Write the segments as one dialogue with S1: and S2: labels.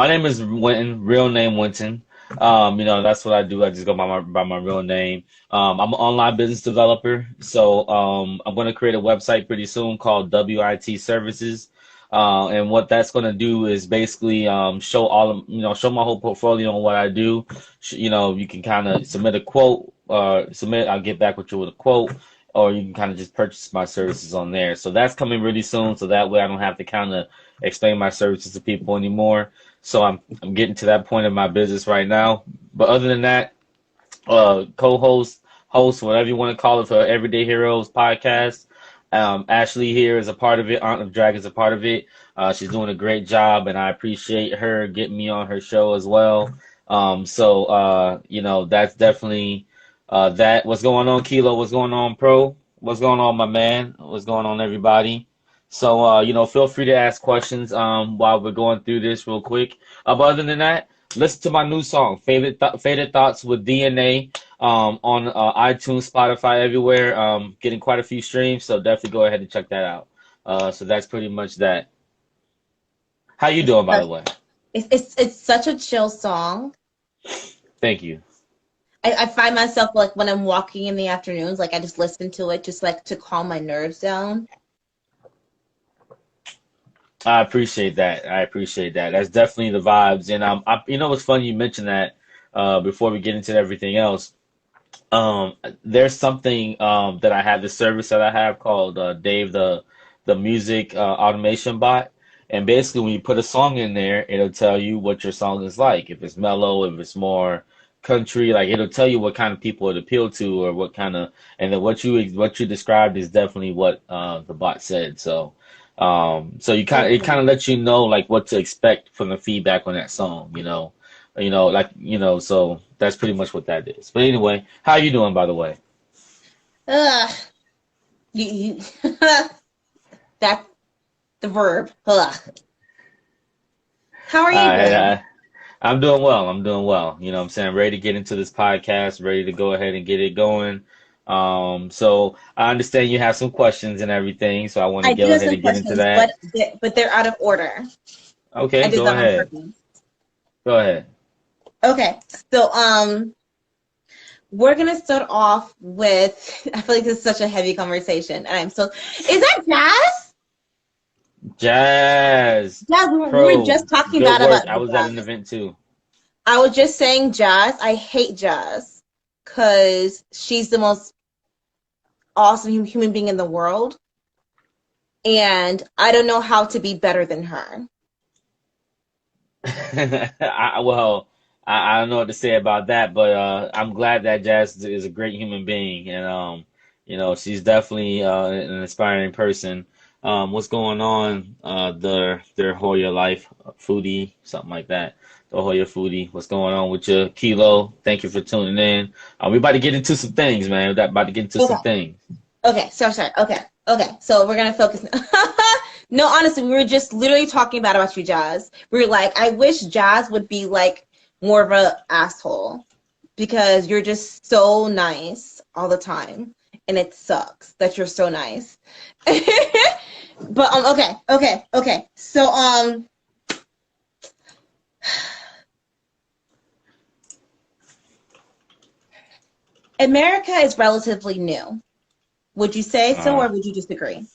S1: My name is Wynton, real name Wynton. That's what I do. I just go by my real name. I'm an online business developer, so I'm going to create a website pretty soon called WIT Services. And what that's going to do is basically show show my whole portfolio on what I do. You can kind of submit a quote, submit. I'll get back with you with a quote, or you can kind of just purchase my services on there. So that's coming really soon, so that way I don't have to kind of explain my services to people anymore. So I'm getting to that point in my business right now. But other than that, co-host, host, whatever you want to call it, for Everyday Heroes podcast. Ashley here is a part of it. Aunt of Drag is a part of it. She's doing a great job, and I appreciate her getting me on her show as well. That's definitely that. What's going on, Kilo? What's going on, Pro? What's going on, my man? What's going on, everybody? So, feel free to ask questions while we're going through this real quick. But other than that, listen to my new song, Faded Thoughts with DNA, on iTunes, Spotify, everywhere. Getting quite a few streams, so definitely go ahead and check that out. So that's pretty much that. How you doing, by the way?
S2: It's such a chill song.
S1: Thank you.
S2: I find myself, like, when I'm walking in the afternoons, like, I just listen to it just like to calm my nerves down.
S1: I appreciate that. I appreciate that. That's definitely the vibes. And it's funny you mentioned that before we get into everything else. There's something that I have, the service that I have called Dave the music automation bot. And basically, when you put a song in there, it'll tell you what your song is like. If it's mellow, if it's more country, like it'll tell you what kind of people it appeal to, or what kind of. And then what you described is definitely what the bot said. So it kind of lets you know like what to expect from the feedback on that song, so that's pretty much what that is. But anyway, how you doing, by the way?
S2: Ugh. You that's the verb. Ugh. How are you doing?
S1: I'm doing well. I'm doing well. You know what I'm saying? Ready to get into this podcast, ready to go ahead and get it going. So I understand you have some questions and everything, so I want to
S2: I do
S1: go
S2: have
S1: ahead
S2: some
S1: and get into
S2: questions,
S1: that.
S2: but they're out of order. I
S1: Okay,
S2: did
S1: go
S2: that on
S1: ahead.
S2: purpose.
S1: Go ahead.
S2: Okay, so we're gonna start off with. I feel like this is such a heavy conversation, and I'm so. Is that jazz?
S1: Jazz,
S2: Jazz. We were
S1: Pro,
S2: just talking
S1: good work.
S2: about
S1: I
S2: the
S1: was at an
S2: jazz.
S1: event too.
S2: I was just saying jazz. I hate jazz because she's the most awesome human being in the world, and I don't know how to be better than her.
S1: I don't know what to say about that, but I'm glad that Jazz is a great human being, and she's definitely an inspiring person. What's going on? Their Hoya life, foodie, something like that. The Hoya foodie. What's going on with your Kilo? Thank you for tuning in. We about to get into some things, man. We're about to get into
S2: Okay.
S1: some things.
S2: Okay. Sorry. Okay. So we're gonna focus. No, honestly, we were just literally talking about you, Jazz. We were like, I wish Jazz would be like more of a asshole because you're just so nice all the time, and it sucks that you're so nice. But okay. So America is relatively new. Would you say so,
S1: Uh,
S2: or would you disagree?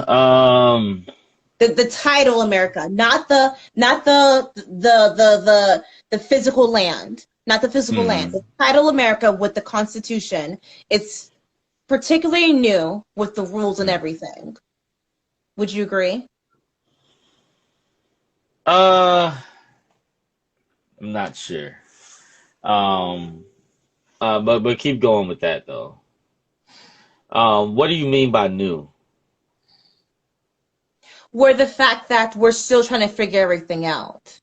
S1: um,
S2: The title America, not the physical land, not the physical land.
S1: hmm.
S2: The title America with the Constitution, it's particularly new with the rules and everything. Would you agree?
S1: Uh, I'm not sure. Um, but keep going with that though. What do you mean by new?
S2: Where the fact that we're still trying to figure everything out.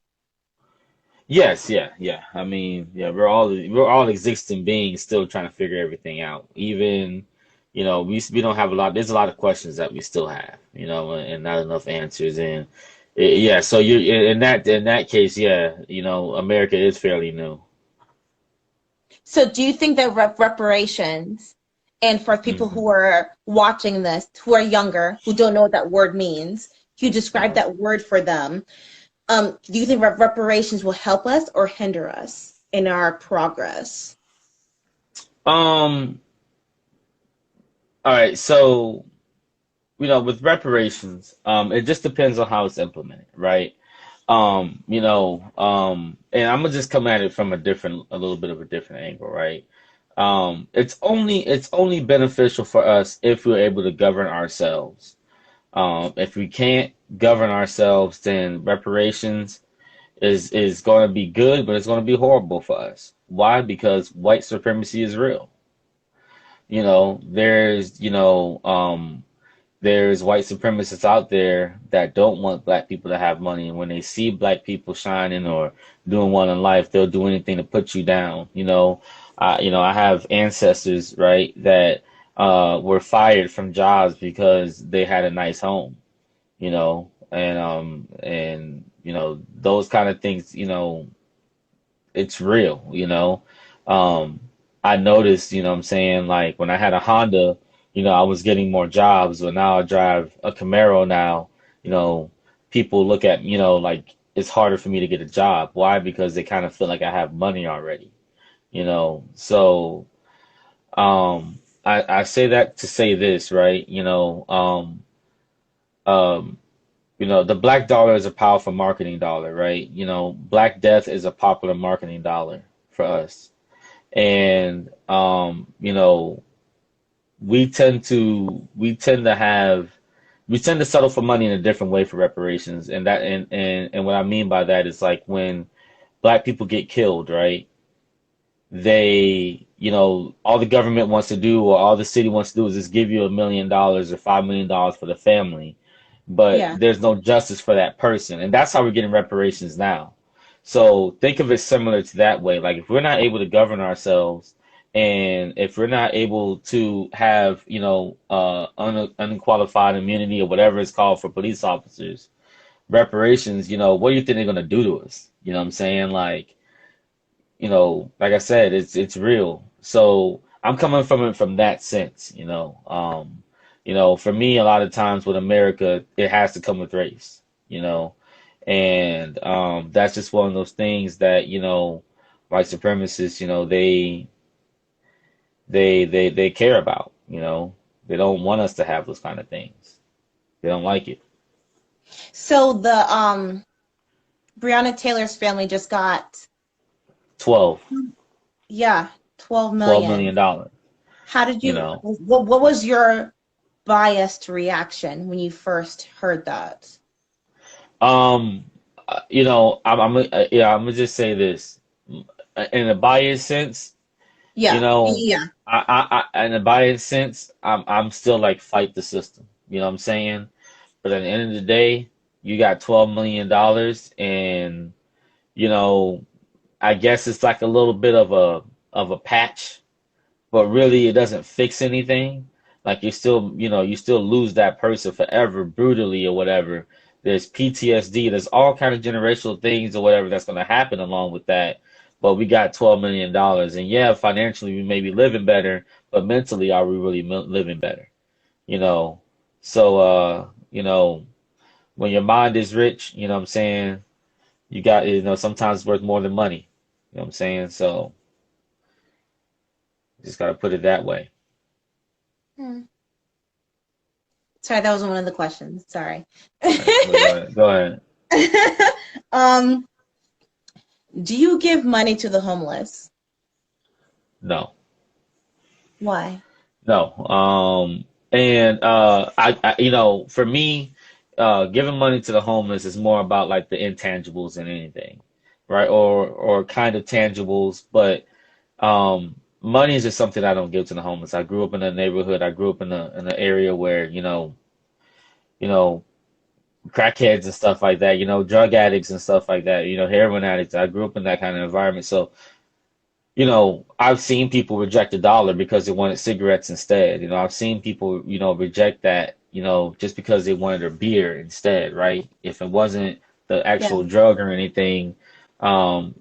S1: Yes, yeah. I mean, yeah, we're all existing beings still trying to figure everything out. Even, we don't have a lot. There's a lot of questions that we still have, and not enough answers. And yeah, so you in that case, yeah, America is fairly new.
S2: So do you think that reparations, and for people
S1: Hmm.
S2: who are watching this, who are younger, who don't know what that word means, you describe
S1: Uh-huh.
S2: that word for them. Do you think reparations will help us or hinder us in our progress?
S1: Um, all right, so with reparations, it just depends on how it's implemented, right? And I'm gonna just come at it from a little bit of a different angle, right? It's only beneficial for us if we're able to govern ourselves. If we can't govern ourselves, then reparations is going to be good, but it's going to be horrible for us. Why? Because white supremacy is real. There's white supremacists out there that don't want black people to have money, and when they see black people shining or doing well in life, they'll do anything to put you down. I have ancestors, right, that were fired from jobs because they had a nice home, and those kind of things, it's real. Um, I noticed, what I'm saying, like when I had a Honda, I was getting more jobs, but now I drive a Camaro now, you know, people look at, like it's harder for me to get a job. Why? Because they kind of feel like I have money already, So I say that to say this, right? Um, the black dollar is a powerful marketing dollar, right? Black death is a popular marketing dollar for us. And we tend to settle for money in a different way for reparations. And what I mean by that is like when black people get killed, right? All the government wants to do or all the city wants to do is just give you $1 million or $5 million for the family, but
S2: Yeah.
S1: there's no justice for that person, and that's how we're getting reparations now. So think of it similar to that way. Like if we're not able to govern ourselves, and if we're not able to have unqualified immunity or whatever it's called for police officers, reparations, what do you think they're gonna do to us? You know what I'm saying? Like I said, it's real. So I'm coming from it from that sense. For me, a lot of times with America, it has to come with race, and that's just one of those things that white supremacists, they care about. They don't want us to have those kind of things. They don't like it.
S2: So the Breonna Taylor's family just got
S1: 12,
S2: yeah, 12
S1: $12
S2: million.
S1: million dollars.
S2: How did
S1: You
S2: you
S1: know,
S2: what was your biased reaction when you first heard that?
S1: um, I'm gonna just say this in a biased sense. You
S2: Yeah.
S1: know,
S2: Yeah.
S1: in a biased sense, I'm still like fight the system. You know what I'm saying? But at the end of the day, you got $12 million, and you know, I guess it's like a little bit of a patch, but really it doesn't fix anything. Like you still lose that person forever brutally or whatever. There's PTSD, there's all kind of generational things or whatever that's going to happen along with that. But we got $12 million, and yeah, financially we may be living better, but mentally are we really living better? You know, so when your mind is rich, you know what I'm saying, you got sometimes it's worth more than money. You know what I'm saying? So just got to put it that way.
S2: Hmm. Sorry, that was one of the questions. Sorry.
S1: All right, but go ahead. Go ahead.
S2: um, do you give money to the homeless?
S1: No,
S2: Why?
S1: no. And for me, giving money to the homeless is more about like the intangibles than anything, right? Or kind of tangibles, but money is just something I don't give to the homeless. I grew up in a neighborhood. I grew up in an area where you know, crackheads and stuff like that. Drug addicts and stuff like that. Heroin addicts. I grew up in that kind of environment, so. I've seen people reject a dollar because they wanted cigarettes instead. I've seen people, reject that, just because they wanted a beer instead, right? If it wasn't the
S2: Yeah.
S1: actual drug or anything.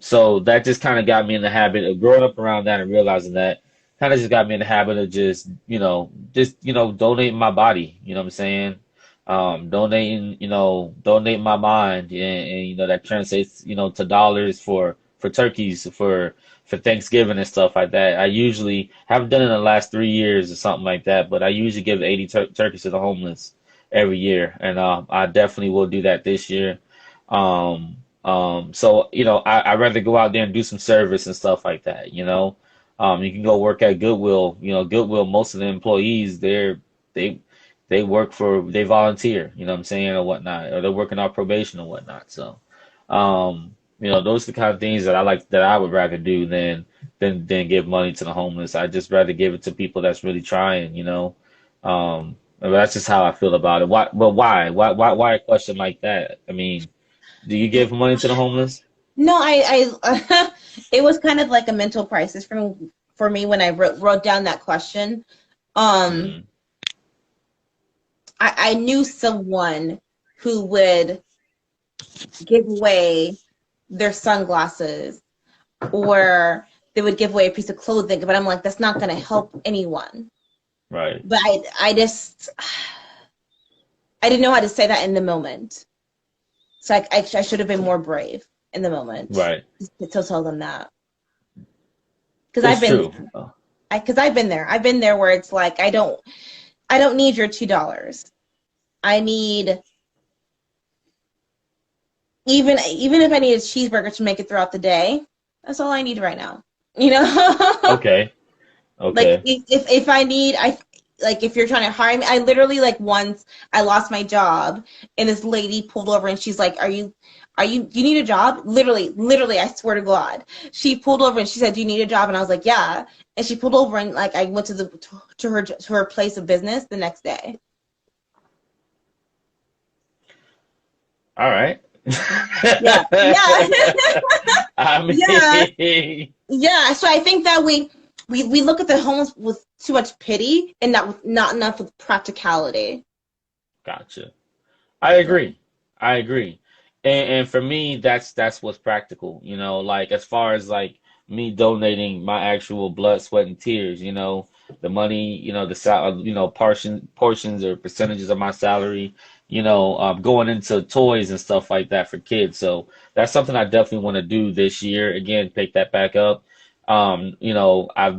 S1: So that just kind of got me in the habit of growing up around that and realizing that just got me in the habit of just donating my body, you know what I'm saying? Donating, donate my mind, and that translates, to dollars for turkeys for Thanksgiving and stuff like that. I usually haven't done it in the last 3 years or something like that, but I usually give 80 turkeys to the homeless every year, and I definitely will do that this year. So I'd rather go out there and do some service and stuff like that. You can go work at Goodwill. Goodwill, most of the employees they they volunteer, you know what I'm saying, or whatnot, or they're working on probation or whatnot. So, those are the kind of things that I would rather do than give money to the homeless. I just rather give it to people that's really trying. But that's just how I feel about it. Why? But why a question like that? I mean, do you give money to the homeless?
S2: No, it was kind of like a mental crisis for me when I wrote down that question. Um,
S1: Hmm.
S2: I knew someone who would give away their sunglasses, or they would give away a piece of clothing, but I'm like, that's not going to help anyone.
S1: Right.
S2: But I didn't know how to say that in the moment. So I should have been more brave in the moment
S1: Right.
S2: to tell them that. Because
S1: It's true.
S2: I've been there. I've been there where it's like, I don't need your $2. I need, even if I need a cheeseburger to make it throughout the day, that's all I need right now. You know?
S1: Okay.
S2: Like
S1: Okay.
S2: if I need, like if you're trying to hire me, I literally, like, once I lost my job and this lady pulled over and she's like, do you need a job? Literally, I swear to God. She pulled over and she said, do you need a job? And I was like, yeah. And she pulled over and, like, I went to her place of business the next day.
S1: All right.
S2: Yeah. Yeah.
S1: I
S2: Yeah.
S1: mean,
S2: Yeah. So I think that we look at the homeless with too much pity and not enough with practicality.
S1: gotcha. I agree. I agree. And for me, that's what's practical. Like as far as like me donating my actual blood, sweat, and tears. The money. The portions or percentages of my salary. Going into toys and stuff like that for kids. So that's something I definitely want to do this year. Again, pick that back up. I've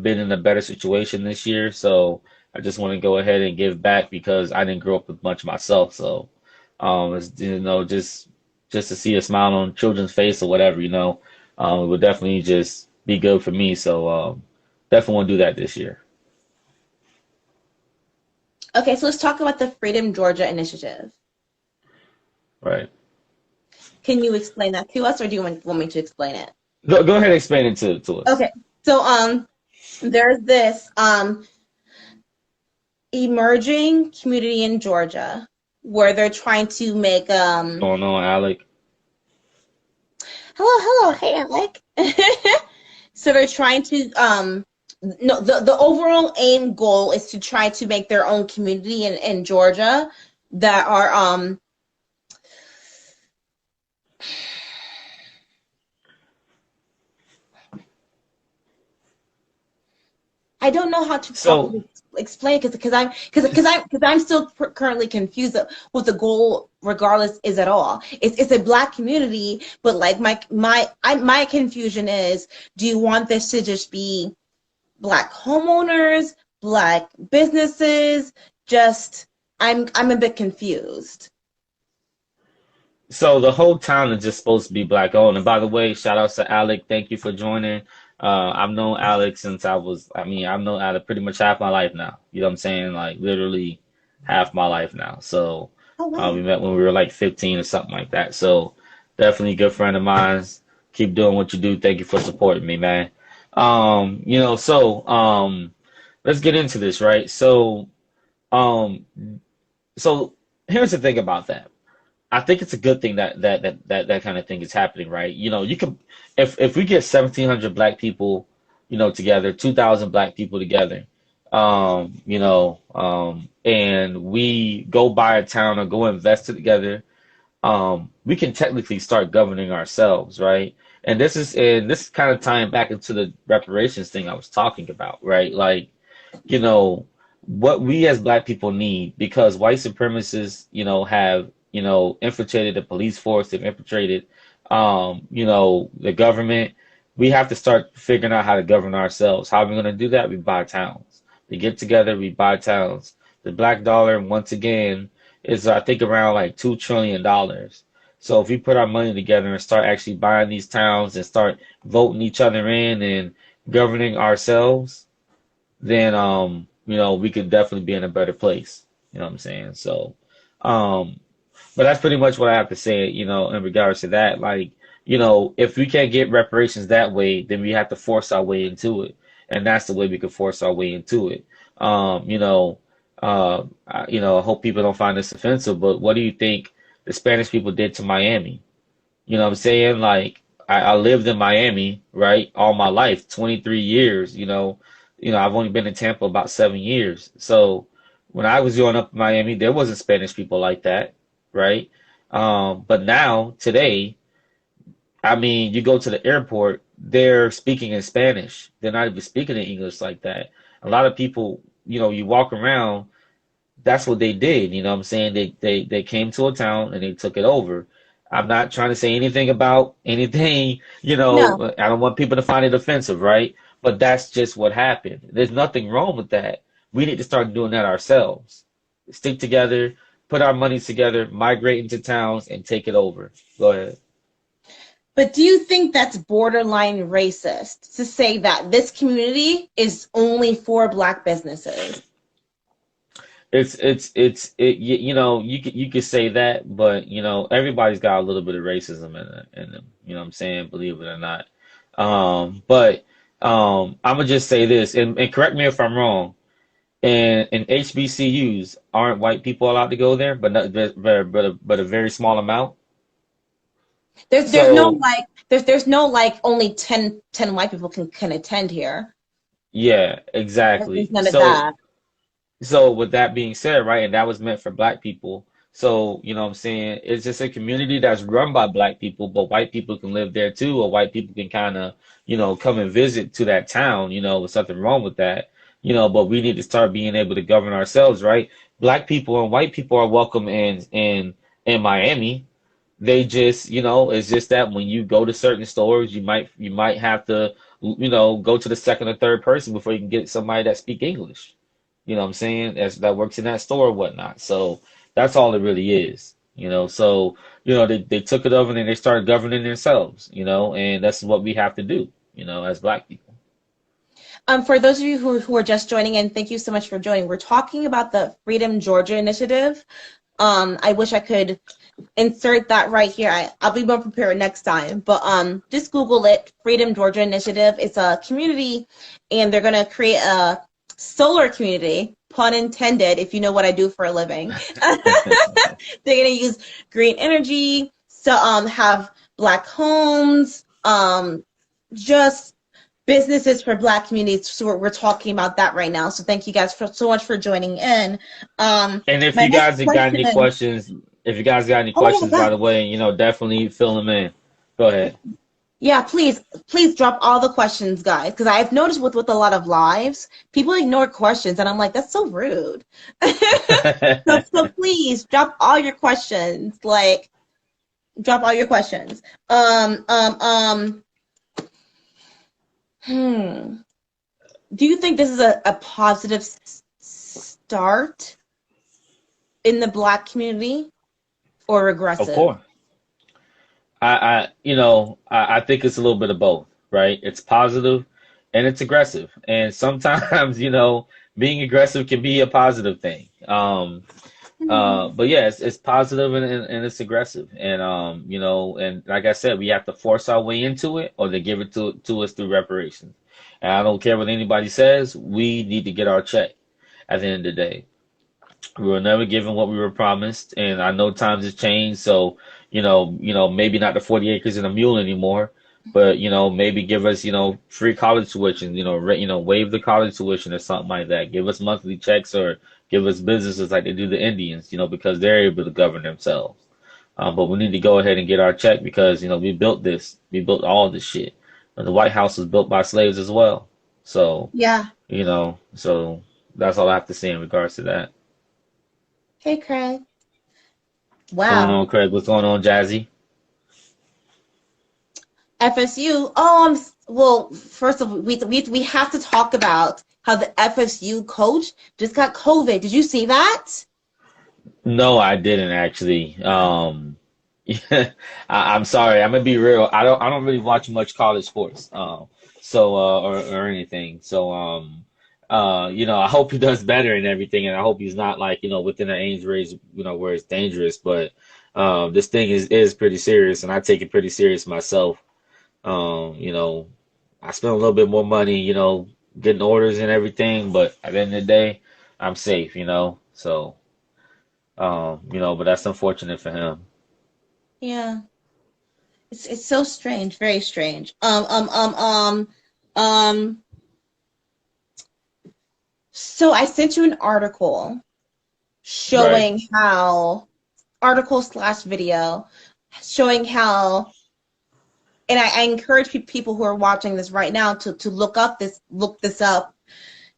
S1: been in a better situation this year, so I just want to go ahead and give back because I didn't grow up with much myself. So, it's, just to see a smile on children's face or whatever, it would definitely just be good for me. So, definitely want to do that this year.
S2: Okay, so let's talk about the Freedom Georgia initiative.
S1: Right.
S2: Can you explain that to us, or do you want me to explain it?
S1: Go ahead and explain it to us.
S2: Okay, so there's this emerging community in Georgia where they're trying to make
S1: Going on, Alec?
S2: hello, hey Alec. So they're trying to no, the overall aim goal is to try to make their own community in Georgia that are I don't know how to
S1: So,
S2: properly explain it because I'm still currently confused of what the goal, regardless, is at all. It's a black community, but like my confusion is: do you want this to just be black homeowners, black businesses? Just I'm a bit confused.
S1: So the whole town is just supposed to be black owned. And by the way, shout outs to Alec. Thank you for joining. I've known Alec since I've known Alec pretty much half my life now. You know what I'm saying? Like literally half my life now. So
S2: Oh wow.
S1: we met when we were like 15 or something like that. So definitely a good friend of mine. Keep doing what you do. Thank you for supporting me, man. Let's get into this, right? Um, so here's the thing about that. I think it's a good thing that kind of thing is happening, right? You can if we get 1,700 black people, together, 2,000 black people together, and we go buy a town or go invest it together, we can technically start governing ourselves, right? And this is kind of tying back into the reparations thing I was talking about, right? Like, you know, what we as black people need, because white supremacists, have, infiltrated the police force, they've infiltrated, the government. We have to start figuring out how to govern ourselves. How are we going to do that? We buy towns. We get together, we buy towns. The black dollar, once again, is I think around like $2 trillion. So if we put our money together and start actually buying these towns and start voting each other in and governing ourselves, then we could definitely be in a better place. You know what I'm saying? So um but that's pretty much what I have to say, in regards to that. Like, if we can't get reparations that way, then we have to force our way into it. And that's the way we can force our way into it. I hope people don't find this offensive, but what do you think the Spanish people did to Miami? You know what I'm saying? Like, I lived in Miami, right, all my life, 23 years, I've only been in Tampa about 7 years. So when I was growing up in Miami, there wasn't Spanish people like that, right? But now, today, I mean, you go to the airport, they're speaking in Spanish. They're not even speaking in English like that. A lot of people, you walk around, that's what they did. You know what I'm saying? They came to a town and they took it over. I'm not trying to say anything about anything,
S2: No.
S1: I don't want people to find it offensive, right? But that's just what happened. There's nothing wrong with that. We need to start doing that ourselves. Stick together, put our money together, migrate into towns and take it over. Go ahead.
S2: But do you think that's borderline racist to say that this community is only for black businesses?
S1: You could say that, but everybody's got a little bit of racism in them. You know what I'm saying? Believe it or not. But I'm gonna just say this, and correct me if I'm wrong. In HBCUs, aren't white people allowed to go there? But not, but a very small amount.
S2: There's no
S1: So
S2: like there's no like only ten white people can attend here.
S1: yeah,
S2: There's
S1: exactly.
S2: none of
S1: So
S2: that.
S1: So with that being said, right, and that was meant for black people. So, you know what I'm saying? It's just a community that's run by black people, but white people can live there too, or white people can kind of, come and visit to that town, there's nothing wrong with that. But we need to start being able to govern ourselves, right? Black people and white people are welcome in Miami. They just, it's just that when you go to certain stores, you might have to, go to the second or third person before you can get somebody that speak English. You know what I'm saying? That works in that store or whatnot. So that's all it really is. So they took it over and they started governing themselves, and that's what we have to do, as black people.
S2: For those of you who are just joining in, thank you so much for joining. We're talking about the Freedom Georgia Initiative. I wish I could insert that right here. I'll be more prepared next time. But just Google it, Freedom Georgia Initiative. It's a community, and they're gonna create a solar community, pun intended, if you know what I do for a living. They're gonna use green energy to have black homes, just businesses for black communities. So we're talking about that right now. So thank you guys so much for joining in.
S1: And if
S2: My
S1: you
S2: next
S1: guys have got any
S2: question.
S1: questions, if you guys got any
S2: Oh my
S1: questions, by
S2: God.
S1: the way, definitely fill them in. Go ahead.
S2: Yeah, please drop all the questions, guys, because I've noticed with a lot of lives, people ignore questions, and I'm like, that's so rude. So please drop all your questions. Like, drop all your questions. Um, um, um, hmm. Do you think this is a positive start in the black community or
S1: Of
S2: regressive?
S1: course. I think it's a little bit of both, right? It's positive and it's aggressive. And sometimes, being aggressive can be a positive thing. But yeah, it's positive and it's aggressive. And and like I said, we have to force our way into it or they give it to us through reparations. And I don't care what anybody says, we need to get our check at the end of the day. We were never given what we were promised, and I know times have changed. So, maybe not the 40 acres and a mule anymore, but maybe give us, free college tuition. Waive the college tuition or something like that. Give us monthly checks or give us businesses like they do the Indians. Because they're able to govern themselves. But we need to go ahead and get our check because we built this. We built all this shit. And the White House was built by slaves as well. So
S2: Yeah.
S1: so that's all I have to say in regards to that.
S2: Hey, Craig.
S1: What's going
S2: Wow.
S1: on, Craig? What's going on, Jazzy?
S2: FSU. Oh, well, first of all, we have to talk about how the FSU coach just got COVID. Did you see that?
S1: No, I didn't actually. Yeah, I'm sorry. I'm gonna be real. I don't really watch much college sports. Or anything. I hope he does better and everything, and I hope he's not like, within an age range, where it's dangerous. But this thing is pretty serious, and I take it pretty serious myself. You know, I spent a little bit more money, getting orders and everything, but at the end of the day, I'm safe, So, but that's unfortunate for him.
S2: Yeah. It's so strange, very strange. Um. So I sent you an article
S1: Right,
S2: showing how article slash video showing how, and I encourage people who are watching this right now to look this up,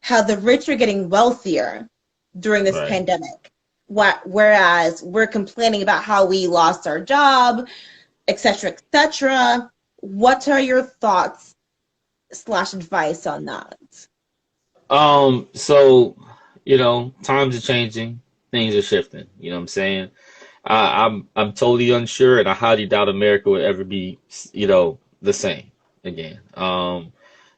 S2: how the rich are getting wealthier during this
S1: right.
S2: pandemic. Whereas we're complaining about how we lost our job, etc., etc. What are your thoughts slash advice on that?
S1: So, times are changing, things are shifting. You know what I'm saying? I'm totally unsure, and I highly doubt America will ever be, the same again. I'm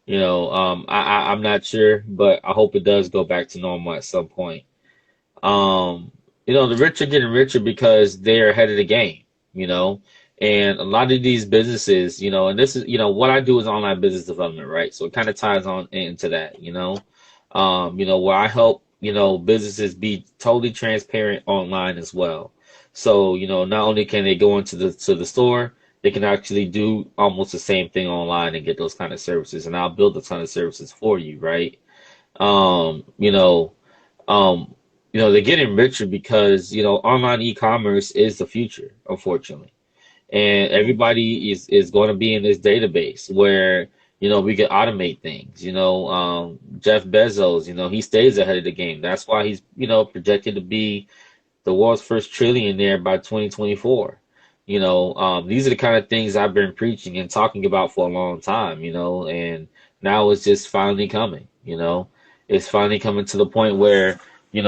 S1: not sure, but I hope it does go back to normal at some point. Um, the rich are getting richer because they're ahead of the game, you know, and a lot of these businesses, and this is, what I do is online business development, right? So it kind of ties on into that, where I help, businesses be totally transparent online as well. So, not only can they go into the store, they can actually do almost the same thing online and get those kind of services, and I'll build those kind of services for you, right? Um, you know, um, they're getting richer because, online e-commerce is the future, unfortunately. And everybody is going to be in this database where, we can automate things. Jeff Bezos, he stays ahead of the game. That's why he's, projected to be the world's first trillionaire by 2024. These are the kind of things I've been preaching and talking about for a long time, and now it's just finally coming. It's finally coming to the point where, we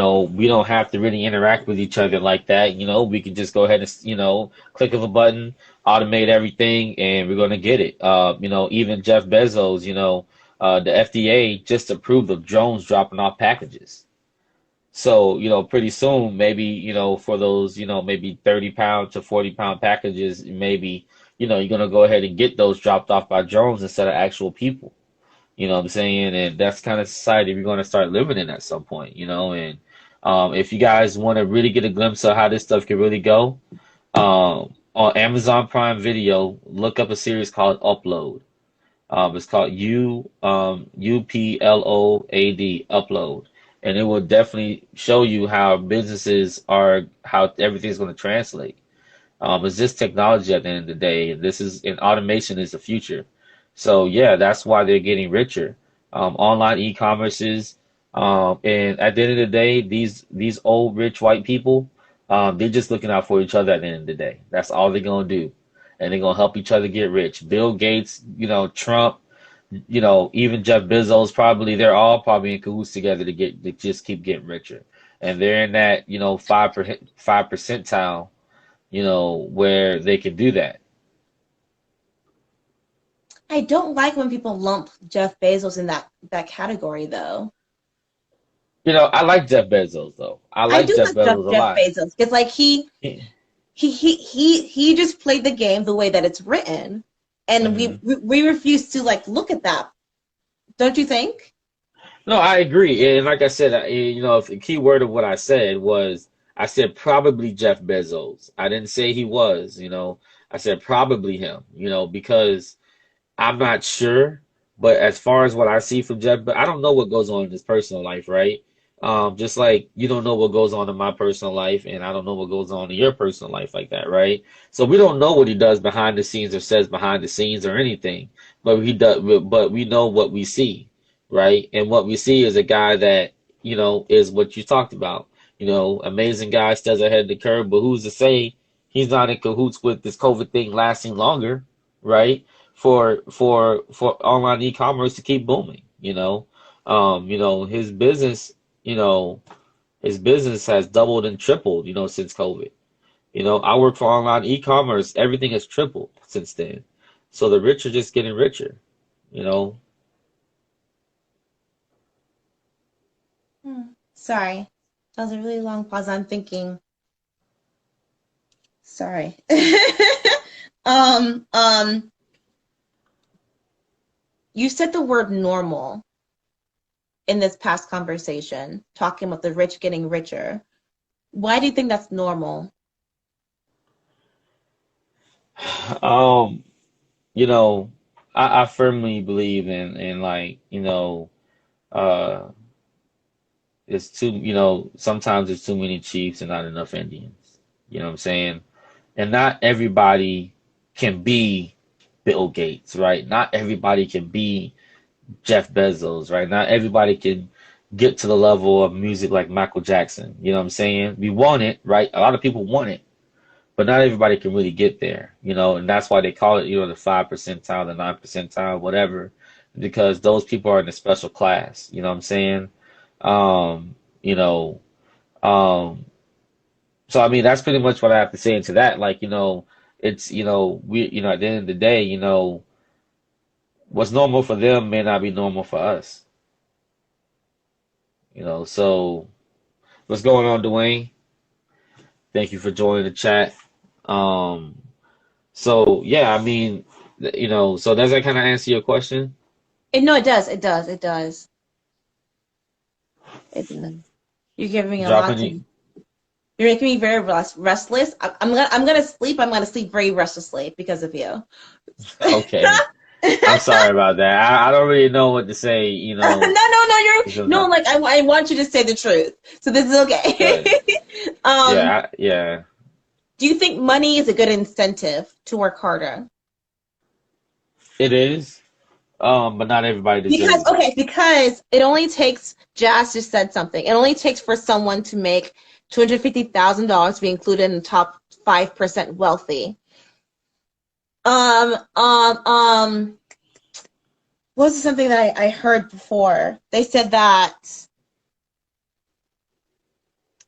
S1: don't have to really interact with each other like that. We can just go ahead and, click of a button, automate everything, and we're going to get it. Even Jeff Bezos, the FDA just approved of drones dropping off packages. So, pretty soon, maybe, for those, maybe 30-pound to 40-pound packages, maybe, you're going to go ahead and get those dropped off by drones instead of actual people. You know what I'm saying? And that's kind of society we're going to start living in at some point, and if you guys want to really get a glimpse of how this stuff can really go, on Amazon Prime Video, look up a series called Upload. It's called Upload, Upload, and it will definitely show you how how everything's going to translate. It's just technology at the end of the day. And automation is the future. So yeah, that's why they're getting richer. Online e-commerces, and at the end of the day, these old rich white people, they're just looking out for each other at the end of the day. That's all they're gonna do, and they're gonna help each other get rich. Bill Gates, Trump, even Jeff Bezos, they're all probably in cahoots together to just keep getting richer, and they're in that 5 percentile, where they can do that.
S2: I don't like when people lump Jeff Bezos in that category, though.
S1: I like Jeff Bezos though. I
S2: I
S1: like
S2: do
S1: Jeff
S2: like Jeff,
S1: Bezos a
S2: Jeff
S1: lot.
S2: Bezos because like he just played the game the way that it's written, and
S1: Mhm.
S2: we refuse to like look at that. Don't you think?
S1: No, I agree. And like I said, if the key word of what I said was, I said probably Jeff Bezos. I didn't say he was, I said probably him, because I'm not sure. But as far as what I see from Jeff, but I don't know what goes on in his personal life, right? Just like you don't know what goes on in my personal life, and I don't know what goes on in your personal life like that, right? So we don't know what he does behind the scenes or says behind the scenes or anything, but he does. But we know what we see, right? And what we see is a guy that is what you talked about. Amazing guy stays ahead of the curve, but who's to say he's not in cahoots with this COVID thing lasting longer, right? For online e-commerce to keep booming, his business, you know, his business has doubled and tripled, since COVID. I work for online e-commerce. Everything has tripled since then. So the rich are just getting richer, you know.
S2: Sorry. That was a really long pause. I'm thinking. Sorry. um, um, you said the word normal in this past conversation, talking about the rich getting richer. Why do you think that's normal?
S1: Um, you know, I firmly believe in like, uh it's too, sometimes there's too many chiefs and not enough Indians. You know what I'm saying? And not everybody can be Bill Gates, right? Not everybody can be Jeff Bezos, right? Not everybody can get to the level of music like Michael Jackson. You know what I'm saying? We want it, right? A lot of people want it, but not everybody can really get there, and that's why they call it, the 5 percentile, the 9 percentile, whatever, because those people are in a special class. You know what I'm saying? Um, you know, um, so I mean, that's pretty much what I have to say into that. Like, it's, we, at the end of the day, what's normal for them may not be normal for us. So what's going on, Dwayne? Thank you for joining the chat. Um, so yeah, I mean, so does that kind of answer your question?
S2: No, it does. It does. It does. It does. You're giving me a
S1: Drop
S2: lot to.
S1: any?
S2: You're making me very restless. I'm gonna sleep. I'm gonna sleep very restlessly because of you.
S1: Okay, I'm sorry about that. I don't really know what to say.
S2: No. You're
S1: Because
S2: no. Like I want you to say the truth. So this is okay.
S1: good.
S2: um,
S1: Yeah.
S2: do you think money is a good incentive to work harder?
S1: It is. But not everybody
S2: Because
S1: deserves it.
S2: because it only takes. Jazz just said something. It only takes for someone to make $250,000 to be included in the top 5% wealthy. Um, um, um, was something that I heard before? They said that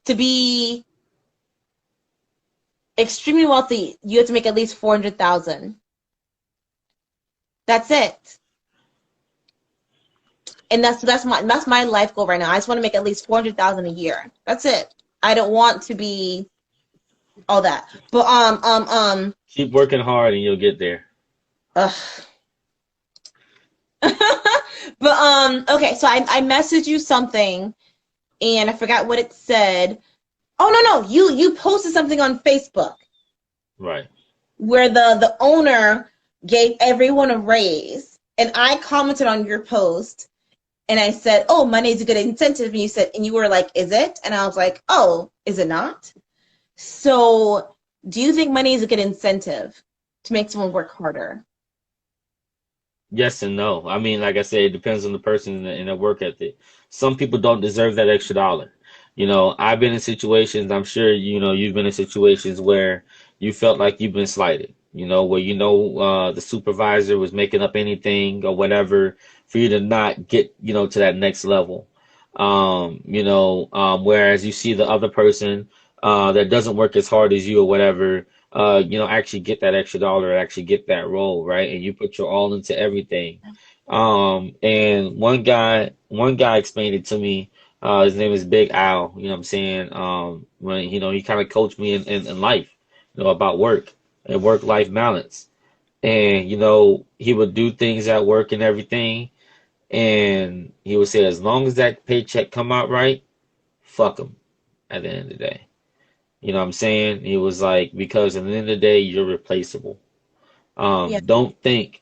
S2: to be extremely wealthy, you have to make at least 400,000. That's it. And that's my life goal right now. I just want to make at least 400,000 a year. That's it. I don't want to be all that. But
S1: Keep working hard and you'll get there.
S2: ugh. But okay, so I messaged you something and I forgot what it said. Oh no, you posted something on Facebook
S1: Right.
S2: where the owner gave everyone a raise, and I commented on your post and I said, "Oh, money is a good incentive," and you were like, "Is it?" And I was like, "Oh, is it not?" So, do you think money is a good incentive to make someone work harder?
S1: Yes and no. I mean, like I said, it depends on the person and their work ethic. Some people don't deserve that extra dollar. I've been in situations, I'm sure, you've been in situations where you felt like you've been slighted, where the supervisor was making up anything or whatever for you to not get, to that next level. Whereas you see the other person that doesn't work as hard as you or whatever, actually get that extra dollar, actually get that role, right? And you put your all into everything. And one guy explained it to me. His name is Big Al. You know what I'm saying? When he kind of coached me in life, about work and work-life balance. And he would do things at work and everything, and he would say, as long as that paycheck come out right, fuck him at the end of the day. You know what I'm saying? He was like, because at the end of the day, you're replaceable.
S2: Yeah.
S1: Don't think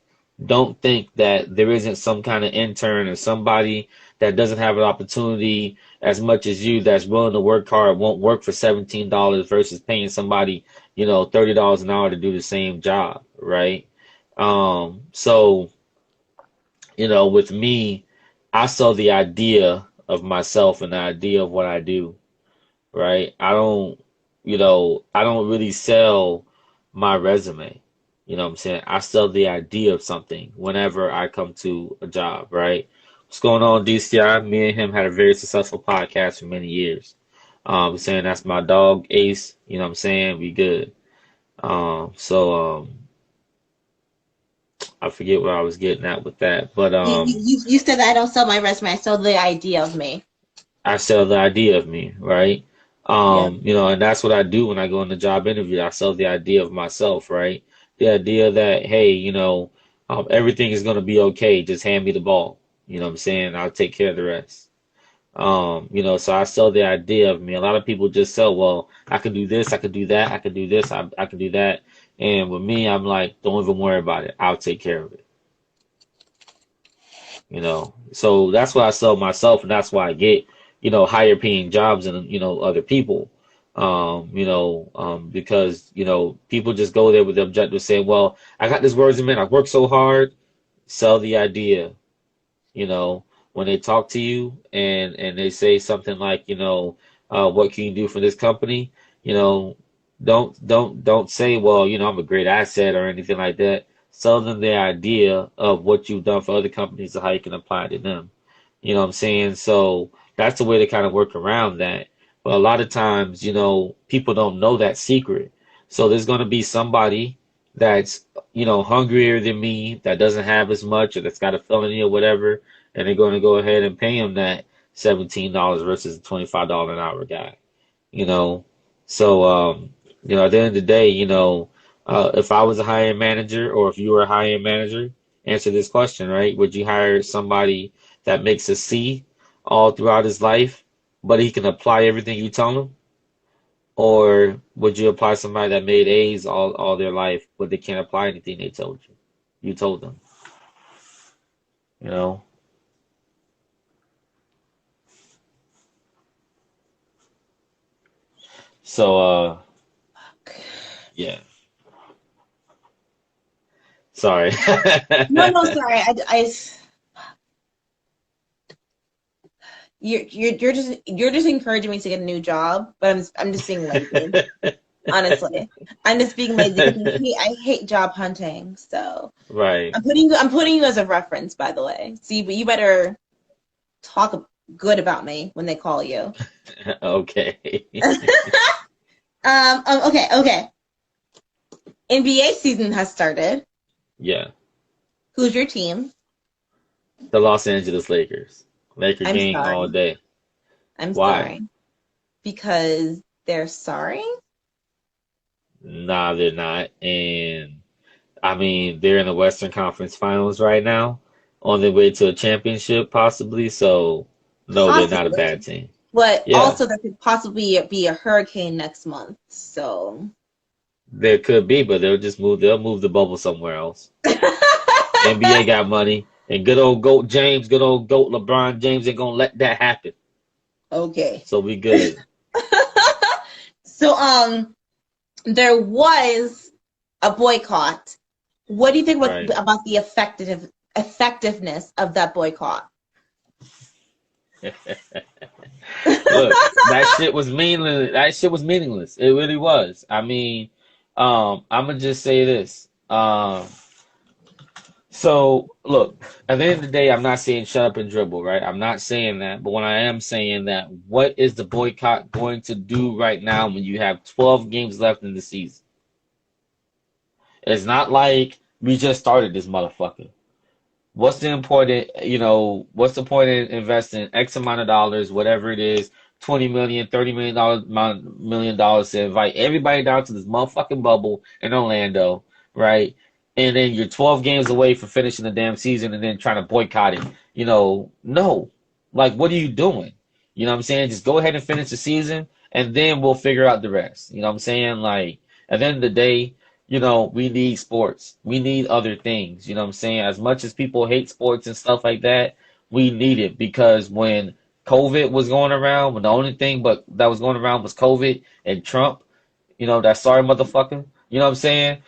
S1: that there isn't some kind of intern or somebody that doesn't have an opportunity as much as you that's willing to work hard, won't work for $17 versus paying somebody, $30 an hour to do the same job, right? So with me, I saw the idea of myself and the idea of what I do, right? I don't really sell my resume. You know what I'm saying? I sell the idea of something whenever I come to a job, right? What's going on, DCI? Me and him had a very successful podcast for many years. Saying that's my dog, Ace. You know what I'm saying? We good. So I forget what I was getting at with that, but
S2: You said that I don't sell my resume. I sell the idea of me.
S1: I sell the idea of me, right?
S2: Yeah.
S1: And that's what I do when I go in the job interview. I sell the idea of myself, right? The idea that, hey, everything is gonna be okay. Just hand me the ball. You know what I'm saying? I'll take care of the rest. So I sell the idea of me. A lot of people just sell, well, I can do this, I can do that, I can do this, I can do that. And with me, I'm like, don't even worry about it. I'll take care of it. So that's why I sell myself, and that's why I get higher paying jobs than other people. Because people just go there with the objective saying, well, I got this resume, I work so hard. Sell the idea. When they talk to you and they say something like, what can you do for this company? you know don't say, well, I'm a great asset or anything like that. Sell them the idea of what you've done for other companies and how you can apply it to them. You know what I'm saying? So that's the way to kind of work around that. But a lot of times, people don't know that secret. So there's going to be somebody that's, hungrier than me, that doesn't have as much, or that's got a felony or whatever, and they're going to go ahead and pay him that $17 versus a $25 an hour guy. You know, so at the end of the day, if I was a hiring manager, or if you were a hiring manager, answer this question, right? Would you hire somebody that makes a C all throughout his life, but he can apply everything you tell him? Or would you apply somebody that made A's all their life, but they can't apply anything they told you? You told them, you know? So, yeah. Sorry.
S2: No, no, sorry. You're just encouraging me to get a new job, but I'm just being lazy. Honestly, I'm just being lazy because I hate job hunting. So
S1: Right.
S2: I'm putting you as a reference, by the way. See, but you better talk good about me when they call you.
S1: Okay.
S2: Okay. NBA season has started.
S1: Yeah.
S2: Who's your team?
S1: The Los Angeles Lakers. Laker
S2: I'm
S1: gang all
S2: sorry.
S1: day.
S2: I'm
S1: Why?
S2: sorry. Because they're sorry?
S1: Nah, they're not. And I mean, they're in the Western Conference Finals right now, on their way to a championship, possibly. So, no, they're not a bad
S2: Possibly.
S1: team.
S2: But
S1: Yeah,
S2: also there could possibly be a hurricane next month. So
S1: there could be, but they'll move the bubble somewhere else. NBA got money, and good old GOAT James, good old GOAT LeBron James ain't gonna let that happen.
S2: okay.
S1: So we good.
S2: So there was a boycott. What do you think
S1: Right.
S2: about the effectiveness of that boycott?
S1: Look, that shit was meaningless. That shit was meaningless. It really was. I mean, I'm gonna just say this. So look, at the end of the day, I'm not saying shut up and dribble, right? I'm not saying that, but when I am saying that, what is the boycott going to do right now when you have 12 games left in the season? It's not like we just started this motherfucker. What's the point in investing X amount of dollars, whatever it is, 20 million, $30 million to invite everybody down to this motherfucking bubble in Orlando, right? And then you're 12 games away from finishing the damn season and then trying to boycott it. No. Like, what are you doing? You know what I'm saying? Just go ahead and finish the season and then we'll figure out the rest. You know what I'm saying? Like, at the end of the day, we need sports. We need other things. You know what I'm saying? As much as people hate sports and stuff like that, we need it because when COVID was going around, when the only thing but that was going around was COVID and Trump, that sorry motherfucker. You know what I'm saying?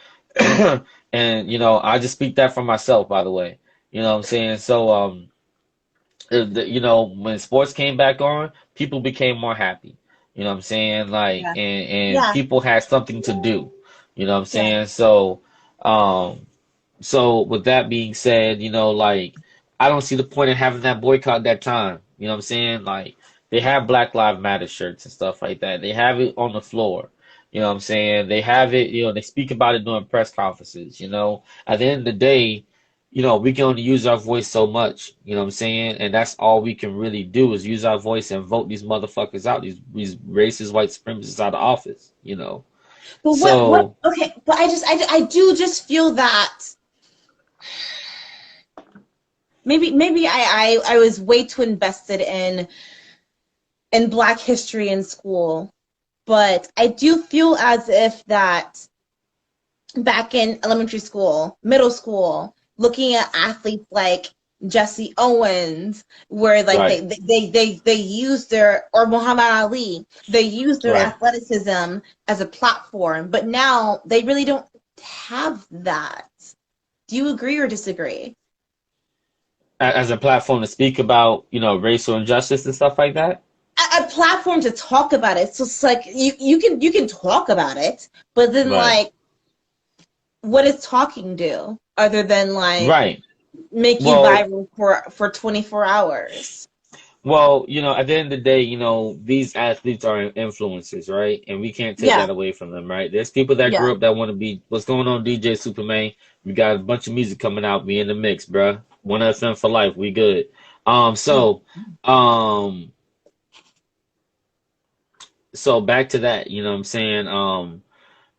S1: And I just speak that for myself, by the way. You know what I'm saying? So You know, when sports came back on, people became more happy. You know what I'm saying? Like,
S2: Yeah.
S1: and
S2: Yeah.
S1: people had something to do. You know what I'm
S2: Yeah.
S1: saying? Um, so with that being said, you know, like, I don't see the point in having that boycott that time. You know what I'm saying? Like, they have Black Lives Matter shirts and stuff like that. They have it on the floor. You know what I'm saying? They have it, you know, they speak about it during press conferences, you know. At the end of the day, you know, we can only use our voice so much, you know what I'm saying? And that's all we can really do is use our voice and vote these motherfuckers out, these racist white supremacists out of office, you know.
S2: But what,
S1: So,
S2: okay, but I do just feel that maybe I was way too invested in Black history in school. But I do feel as if that back in elementary school, middle school, looking at athletes like Jesse Owens, where like
S1: right,
S2: they use their, or Muhammad Ali, they use their
S1: right.
S2: athleticism as a platform, but now they really don't have that. Do you agree or disagree?
S1: As a platform to speak about, you know, racial injustice and stuff like that.
S2: A platform to talk about it. So it's like you can talk about it, but then
S1: Right.
S2: like what does talking do other than like
S1: Right.
S2: make you
S1: Well,
S2: viral for 24 hours?
S1: well, you know, at the end of the day, you know, these athletes are influencers, right? And we can't take
S2: Yeah,
S1: that away from them, right? There's people that
S2: yeah.
S1: grew up that want to be, what's going on, DJ Superman? We got a bunch of music coming out. We in the mix, bruh. One FM for life. We good. Um,
S2: Yeah.
S1: so, um, so back to that, you know what I'm saying?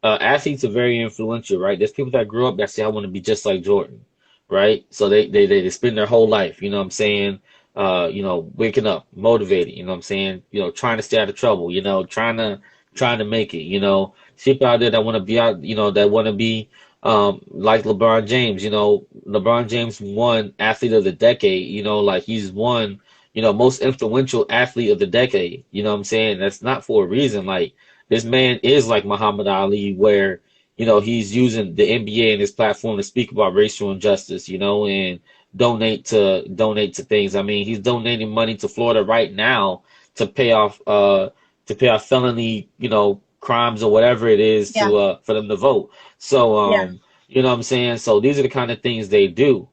S1: Athletes are very influential, right? There's people that grew up that say, I want to be just like Jordan, right? So they spend their whole life, you know what I'm saying? You know, waking up, motivated, you know what I'm saying? You know, trying to stay out of trouble, you know, trying to make it, you know. People out there that want to be out, you know, that want to be like LeBron James, you know, LeBron James won athlete of the decade, you know, like he's won, you know, most influential athlete of the decade, you know what I'm saying? That's not for a reason. Like this man is like Muhammad Ali, where you know he's using the NBA and his platform to speak about racial injustice, you know, and donate to things. I mean, he's donating money to Florida right now to pay off felony, you know, crimes or whatever it is
S2: Yeah,
S1: to for them to vote. So
S2: yeah,
S1: you know what I'm saying? So these are the kind of things they do.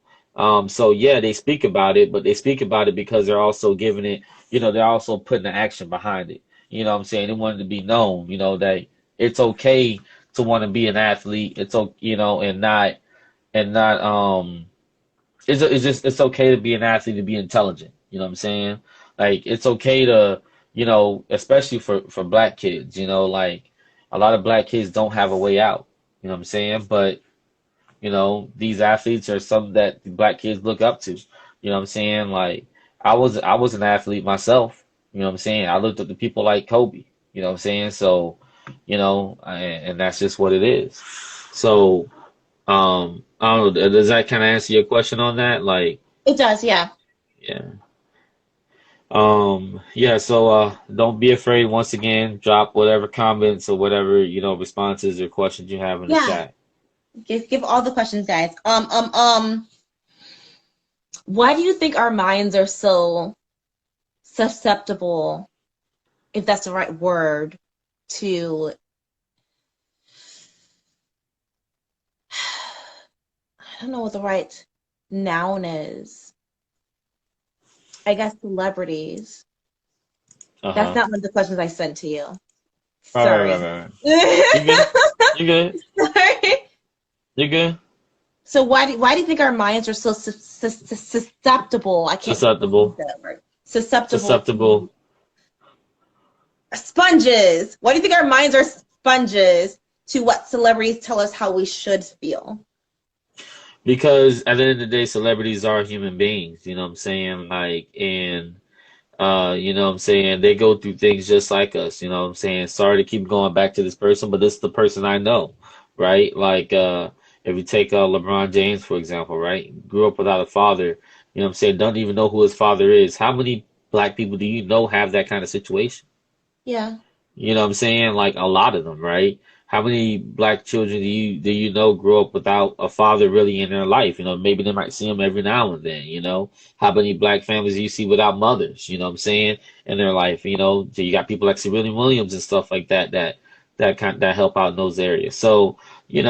S1: So yeah, they speak about it, but they speak about it because they're also giving it, you know, they're also putting the action behind it. You know what I'm saying? They wanted to be known, you know, that it's okay to want to be an athlete. It's okay, you know, and not it's just it's okay to be an athlete, to be intelligent. You know what I'm saying? Like it's okay to, you know, especially for black kids, you know, like a lot of black kids don't have a way out. You know what I'm saying? But you know, these athletes are some that black kids look up to. You know what I'm saying? Like I was an athlete myself. You know what I'm saying? I looked up to people like Kobe. You know what I'm saying? So, you know, and that's just what it is. So, I don't know. Does that kind of answer your question on that? Like,
S2: it does. Yeah,
S1: yeah. Yeah, so don't be afraid once again, drop whatever comments or whatever, you know, responses or questions you have in the
S2: yeah.
S1: chat.
S2: Give all the questions, guys. Why do you think our minds are so susceptible, if that's the right word, to I don't know what the right noun is. I guess celebrities. That's
S1: Uh-huh.
S2: not one of the questions I sent to you.
S1: All right, right,
S2: Sorry.
S1: right, right. You good? You good?
S2: Sorry.
S1: You good?
S2: So why do you think our minds are so susceptible? I can't use
S1: Susceptible.
S2: that word. Susceptible to
S1: Susceptible.
S2: sponges. Why do you think our minds are sponges to what celebrities tell us how we should feel?
S1: Because at the end of the day, celebrities are human beings, you know what I'm saying? Like, and you know what I'm saying? They go through things just like us, you know what I'm saying? Sorry to keep going back to this person, but this is the person I know, right? Like, if you take LeBron James, for example, right? Grew up without a father, you know what I'm saying? Don't even know who his father is. How many black people do you know have that kind of situation?
S2: Yeah.
S1: You know what I'm saying? Like a lot of them, right? how many black children do you know grow up without a father really in their life? You know, maybe they might see him every now and then, you know. How many black families do you see without mothers, you know what I'm saying, in their life, you know? So you got people like Serena Williams and stuff like that that help out in those areas. So, they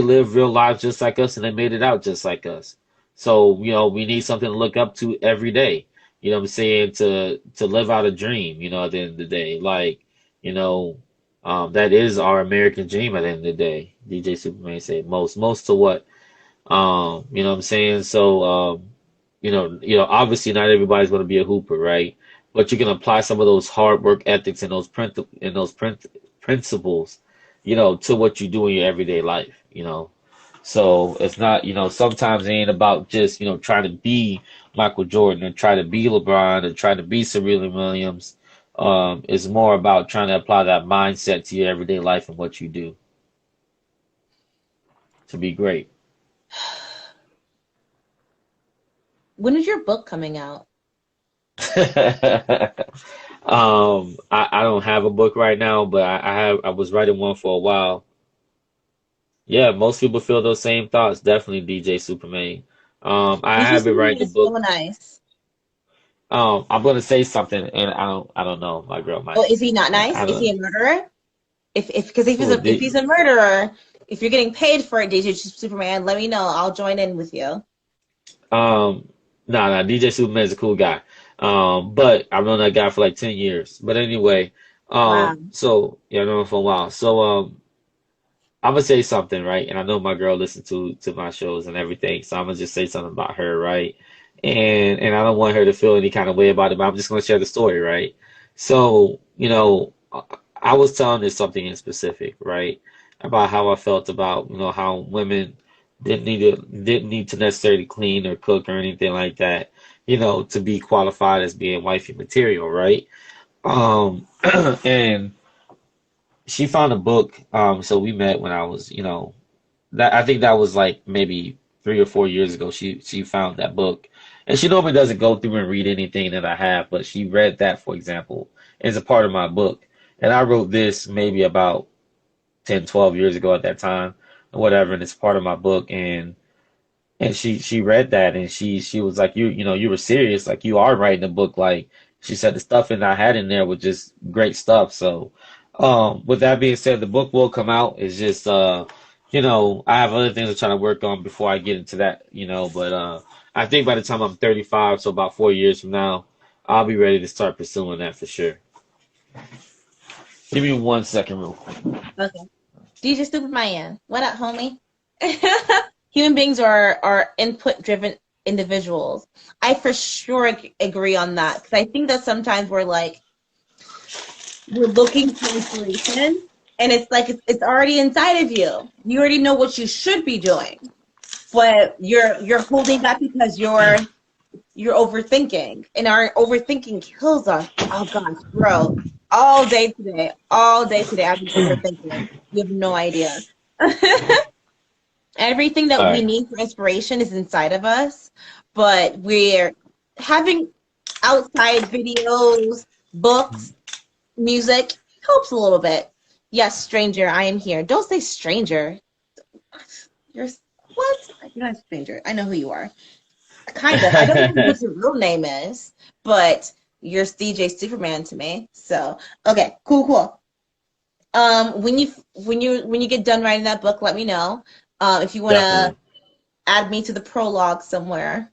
S1: live real lives just like us and they made it out just like us. So, we need something to look up to every day. You know what I'm saying? To live out a dream, at the end of the day. Like, you know, that is our American dream at the end of the day. DJ Superman said most to what? You know what I'm saying? So, obviously not everybody's going to be a hooper, right? But you can apply some of those hard work ethics and those principles, to what you do in your everyday life. So it's not, sometimes it ain't about just, trying to be Michael Jordan and try to be LeBron and try to be Serena Williams. It's more about trying to apply that mindset to your everyday life and what you do to be great.
S2: When is your book coming out?
S1: I don't have a book right now, but I was writing one for a while. Yeah, most people feel those same thoughts. Definitely DJ Superman. I
S2: DJ
S1: have been
S2: Superman
S1: writing the
S2: is so
S1: book.
S2: nice.
S1: I'm gonna say something, and I don't know. My girl
S2: Oh,
S1: might.
S2: is he not nice?
S1: I
S2: Is he
S1: don't.
S2: a murderer? Because
S1: Who
S2: if
S1: did?
S2: he's a murderer, if you're getting paid for it, DJ Superman, let me know. I'll join in with you.
S1: Um, nah. DJ Superman is a cool guy. But I've known that guy for like 10 years. But anyway,
S2: Wow.
S1: so yeah, I've known him for a while. So I'm gonna say something, right? And I know my girl listens to my shows and everything, so I'm gonna just say something about her, right? And I don't want her to feel any kind of way about it, but I'm just gonna share the story, right? So, I was telling her something in specific, right? About how I felt about, how women didn't need to necessarily clean or cook or anything like that, to be qualified as being wifey material, right? And she found a book. So we met when I was, that I think that was like maybe 3 or 4 years ago. She found that book, and she normally doesn't go through and read anything that I have, but she read that, for example, as a part of my book. And I wrote this maybe about 10, 12 years ago at that time, or whatever, and it's part of my book. And she read that, and she was like, you were serious, like you are writing a book. Like she said, the stuff that I had in there was just great stuff. So, with that being said, the book will come out. It's just I have other things I'm trying to work on before I get into that. But I think by the time I'm 35, so about 4 years from now, I'll be ready to start pursuing that for sure. Give me 1 second, real quick.
S2: Okay. DJ Superman, what up, homie? Human beings are input driven individuals. I for sure agree on that because I think that sometimes we're looking for inspiration and it's like it's already inside of you. You already know what you should be doing, but you're holding back because you're overthinking, and our overthinking kills us. Oh gosh, bro, all day today, I've been overthinking. You have no idea. Everything that
S1: All
S2: we
S1: right.
S2: need for inspiration is inside of us, but we're having outside videos, books, music helps a little bit. Yes, stranger, I am here. Don't say stranger. You're what? You're not a stranger. I know who you are. Kind of. I don't know what your real name is, but you're DJ Superman to me. So okay, cool. When you get done writing that book, let me know. If you want to
S1: Definitely.
S2: add me to the prologue somewhere.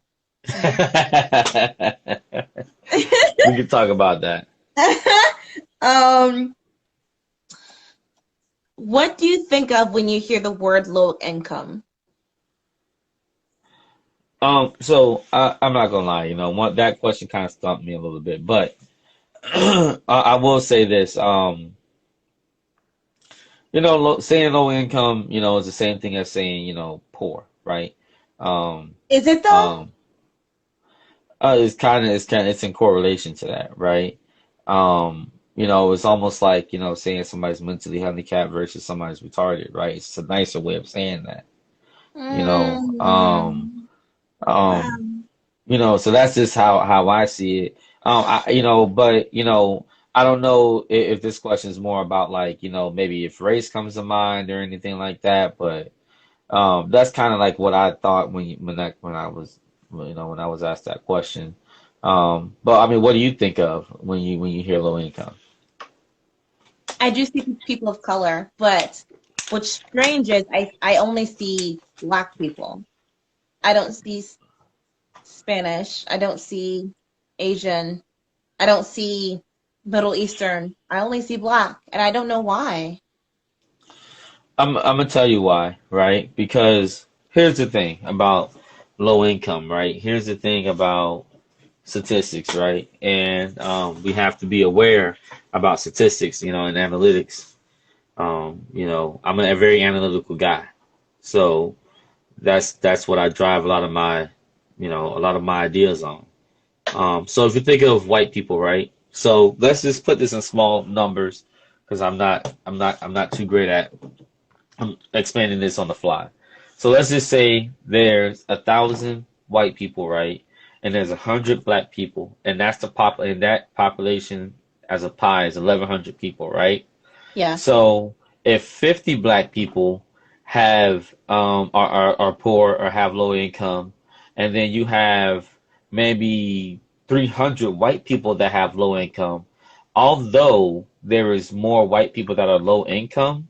S1: We can talk about that.
S2: um, what do you think of when you hear the word low income?
S1: So I'm not gonna lie, that question kind of stumped me a little bit, but I will say this. Saying low income, is the same thing as saying, poor, right? Um,
S2: Is it though?
S1: um, it's in correlation to that, right? It's almost like, saying somebody's mentally handicapped versus somebody's retarded, right? It's a nicer way of saying that, you know.
S2: Mm,
S1: Um,
S2: wow.
S1: so that's just how I see it. But I don't know if this question is more about like, maybe if race comes to mind or anything like that, but that's kind of like what I thought when I was asked that question. But I mean, what do you think of when you hear low income?
S2: I do see people of color, but what's strange is I only see black people. I don't see Spanish. I don't see Asian. I don't see Middle Eastern. I only see black, and I don't know why.
S1: I'm gonna tell you why, right? Because here's the thing about low income, right? Here's the thing about statistics, right? And we have to be aware about statistics, and analytics. I'm a very analytical guy, so that's what I drive a lot of my ideas on. So if you think of white people, right? So let's just put this in small numbers because I'm not too great at expanding this on the fly. So let's just say there's 1,000 white people, right? And there's 100 black people, and and that population as a pie is 1,100 people, right?
S2: Yeah.
S1: So if 50 black people are poor or have low income, and then you have maybe 300 white people that have low income, although there is more white people that are low income,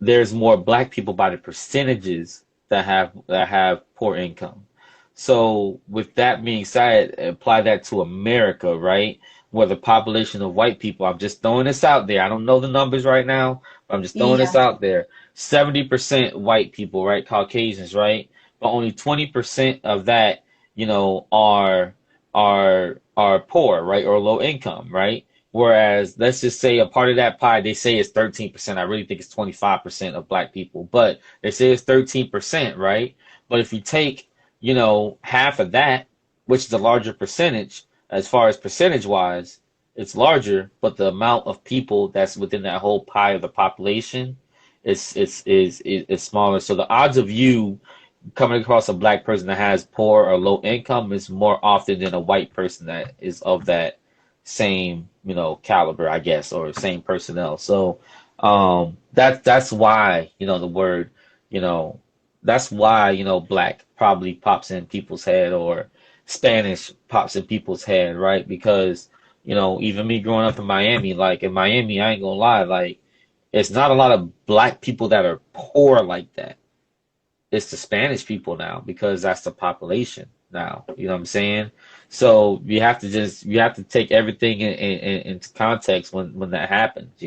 S1: there's more black people by the percentages that have poor income. So with that being said, apply that to America, right? Where the population of white people, I'm just throwing this out there. I don't know the numbers right now, but I'm just throwing
S2: Yeah.
S1: this out there. 70% white people, right? Caucasians, right? But only 20% of that, are poor, right? Or low income, right? Whereas let's just say a part of that pie, they say it's 13%. I really think it's 25% of black people, but they say it's 13%, right? But if you take, half of that, which is a larger percentage, as far as percentage wise, it's larger, but the amount of people that's within that whole pie of the population is smaller. So the odds of you coming across a black person that has poor or low income is more often than a white person that is of that same, caliber, I guess, or same personnel. So that's why, the word, you know, that's why, black probably pops in people's head or Spanish pops in people's head, right? Because, even me growing up in Miami, like in Miami, I ain't gonna lie, like it's not a lot of black people that are poor like that. It's the Spanish people now because that's the population now. You know what I'm saying? So you have to take everything into context when that happens.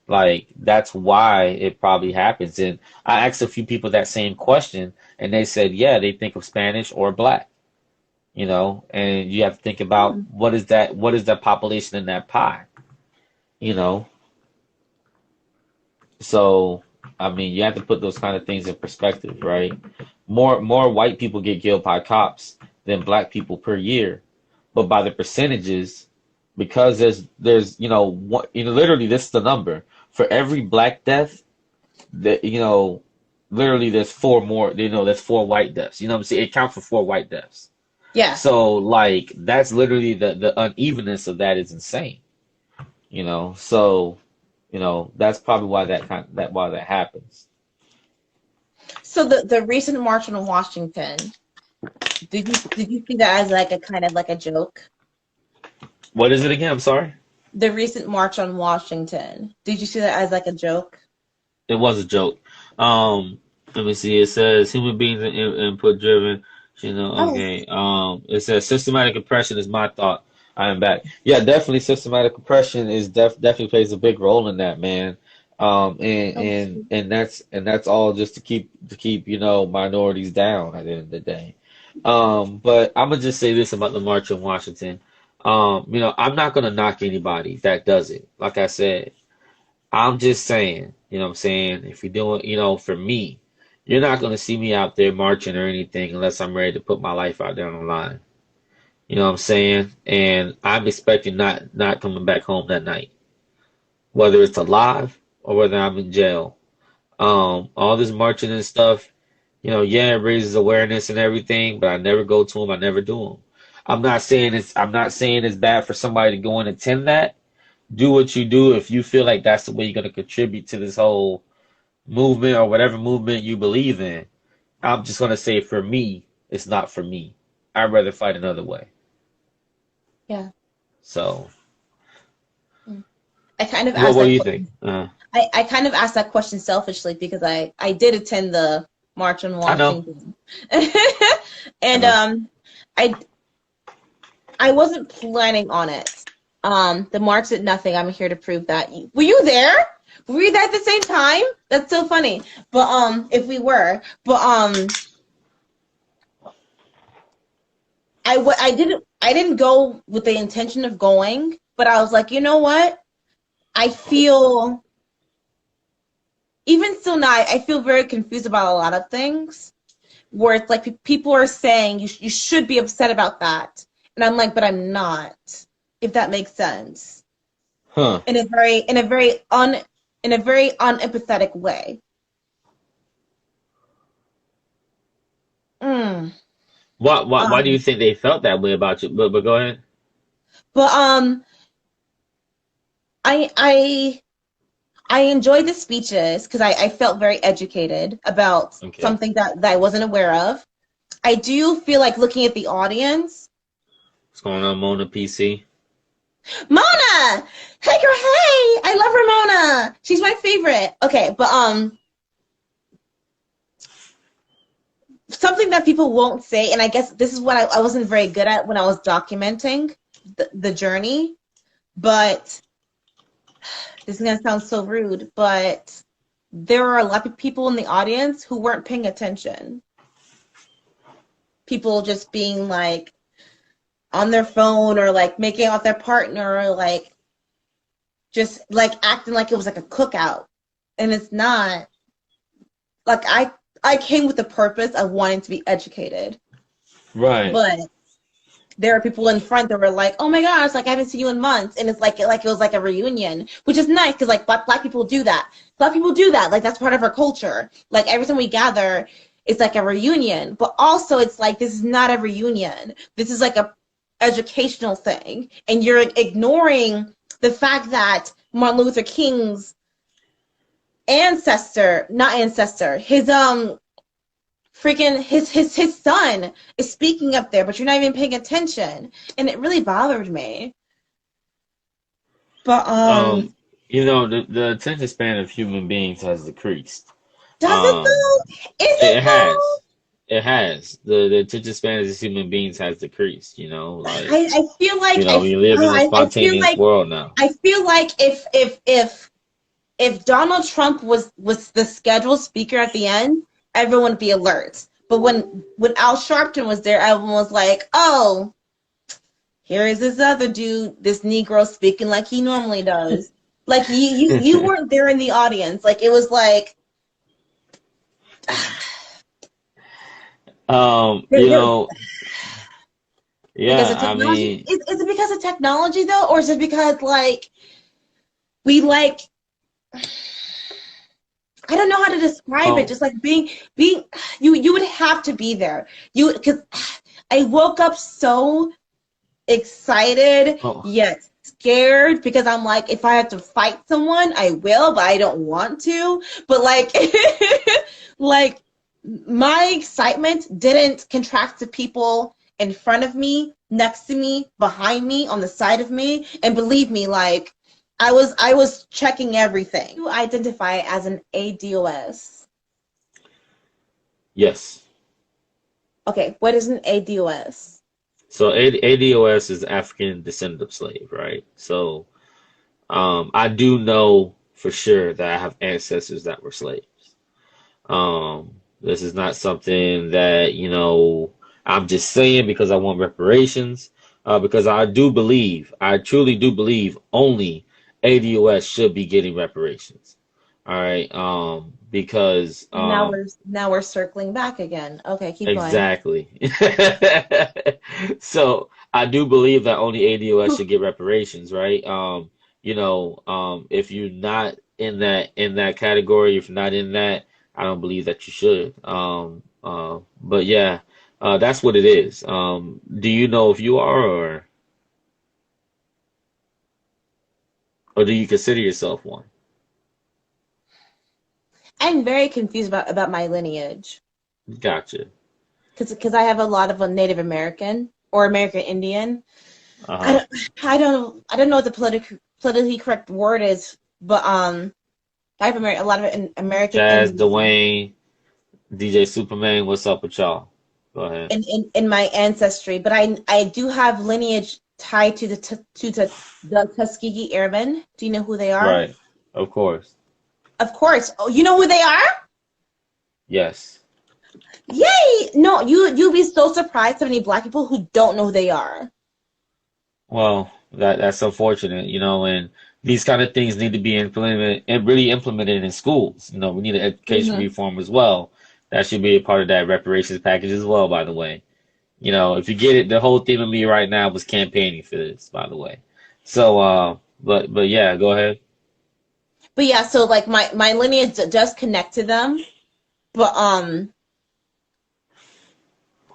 S1: Like that's why it probably happens. And I asked a few people that same question, and they said, yeah, they think of Spanish or black. And you have to think about
S2: Hmm.
S1: what is that population in that pie. You know, So, I mean, you have to put those kind of things in perspective, right? More white people get killed by cops than black people per year, but by the percentages, because there's literally this is the number for every black death that literally there's four more. There's four white deaths. You know what I'm saying? It counts for four white deaths.
S2: Yeah.
S1: So like that's literally the unevenness of that is insane. So that's probably why that happens.
S2: So the recent march on Washington, did you see that as like a kind of like a joke?
S1: What is it again? I'm sorry.
S2: The recent march on Washington, did you see that as like a joke?
S1: It was a joke. Let me see. It says human beings are input driven.
S2: Oh,
S1: Okay. It says systematic oppression is my thought. I am back. Yeah, definitely systematic oppression is definitely plays a big role in that, man. And
S2: oh,
S1: and and that's all just to keep minorities down at the end of the day. But I'm gonna just say this about the March on Washington. I'm not gonna knock anybody that does it. Like I said, I'm just saying, what I'm saying? If you're doing, for me, you're not going to see me out there marching or anything unless I'm ready to put my life out there on the line. You know what I'm saying? And I'm expecting not coming back home that night, whether it's alive or whether I'm in jail. All this marching and stuff, yeah, it raises awareness and everything, but I never go to them. I never do them. I'm not saying it's bad for somebody to go and attend that, do what you do if you feel like that's the way you're going to contribute to this whole movement or whatever movement you believe in. I'm just going to say for me, it's not for me. I'd rather fight another way.
S2: Yeah.
S1: So,
S2: Mm. I kind of asked
S1: what do
S2: that
S1: you think?
S2: question. I kind of asked that question selfishly because I did attend the March on
S1: I know.
S2: Washington.
S1: I
S2: And
S1: know.
S2: I I wasn't planning on it. The March did nothing. I'm here to prove that. Were you there? Were you there at the same time? That's so funny. But if we were, but I didn't go with the intention of going, but I was like, you know what? I feel even still now, I feel very confused about a lot of things where it's like people are saying you should be upset about that, and I'm like, but I'm not, if that makes sense,
S1: Huh.
S2: in a very unempathetic way. Mm.
S1: Why do you
S2: Um,
S1: think they felt that way about you? But go ahead.
S2: but I I I enjoyed the speeches because I felt very educated about
S1: Okay.
S2: something that I wasn't aware of. I do feel like looking at the audience.
S1: What's going on, Mona PC?
S2: Mona! Hey girl, hey! I love Ramona. She's my favorite. Okay, but something that people won't say, and I guess this is what I wasn't very good at when I was documenting the journey, but this is gonna sound so rude, but there were a lot of people in the audience who weren't paying attention. People just being like on their phone or like making out their partner or like just like acting like it was like a cookout. And it's not. Like I came with the purpose of wanting to be educated.
S1: Right.
S2: But there are people in front that were like, "Oh my gosh, like I haven't seen you in months," and it's like it was like a reunion, which is nice because like black people do that. Black people do that. Like that's part of our culture. Like every time we gather, it's like a reunion. But also, it's like this is not a reunion. This is like a educational thing, and you're ignoring the fact that Martin Luther King's ancestor, not ancestor, his freaking his son is speaking up there, but you're not even paying attention, and it really bothered me. But
S1: Um, the attention span of human beings has decreased.
S2: does it
S1: Um,
S2: though? Is it
S1: it
S2: though?
S1: has. It has. The attention span of human beings has decreased, like,
S2: I feel like
S1: we live in a
S2: I feel
S1: spontaneous
S2: like
S1: world now.
S2: if Donald Trump was the scheduled speaker at the end, everyone would be alert. But when Al Sharpton was there, everyone was like, "Oh, here is this other dude, this Negro speaking like he normally does." Like you weren't there in the audience. Like it was like there,
S1: You
S2: there,
S1: know,
S2: because
S1: yeah,
S2: of
S1: I
S2: technology.
S1: mean,
S2: Is it because of technology though, or is it because like we like I don't know how to describe it.
S1: oh,
S2: Just like being you would have to be there. You because I woke up so excited
S1: oh,
S2: yet scared because I'm like, if I have to fight someone, I will, but I don't want to. But like, like my excitement didn't contract to people in front of me, next to me, behind me, on the side of me. And believe me, like I was checking everything. You identify as an ADOS.
S1: yes.
S2: Okay, what is an ADOS?
S1: So ADOS is African descendant of slave, right? So I do know for sure that I have ancestors that were slaves. This is not something that, I'm just saying because I want reparations, because I truly do believe only ADOS should be getting reparations. All right. Because
S2: Now we're circling back again. Okay, keep going.
S1: exactly. So I do believe that only ADOS should get reparations, right? If you're not in that category, if you're not in that, I don't believe that you should. But yeah, that's what it is. Do you know if you are or Or do you consider yourself one?
S2: I'm very confused about my lineage
S1: Gotcha.
S2: because I have a lot of a Native American or American Indian. I
S1: Uh-huh.
S2: don't I don't know what the politically correct word is, but I have a lot of American
S1: Jazz,
S2: Indian
S1: Dwayne, DJ Superman, what's up with y'all? Go ahead.
S2: in my ancestry, but I do have lineage tied to the Tuskegee Airmen. Do you know who they are?
S1: Right. Of course.
S2: Of course. Oh, you know who they are?
S1: Yes.
S2: Yay! No, you'll be so surprised how many black people who don't know who they are.
S1: Well, that's unfortunate, and these kind of things need to be implemented and really implemented in schools. We need an education
S2: Hmm.
S1: reform as well. That should be a part of that reparations package as well, by the way. If you get it, the whole theme of me right now was campaigning for this, by the way. So, but yeah, go ahead.
S2: But yeah, so like my lineage does connect to them, but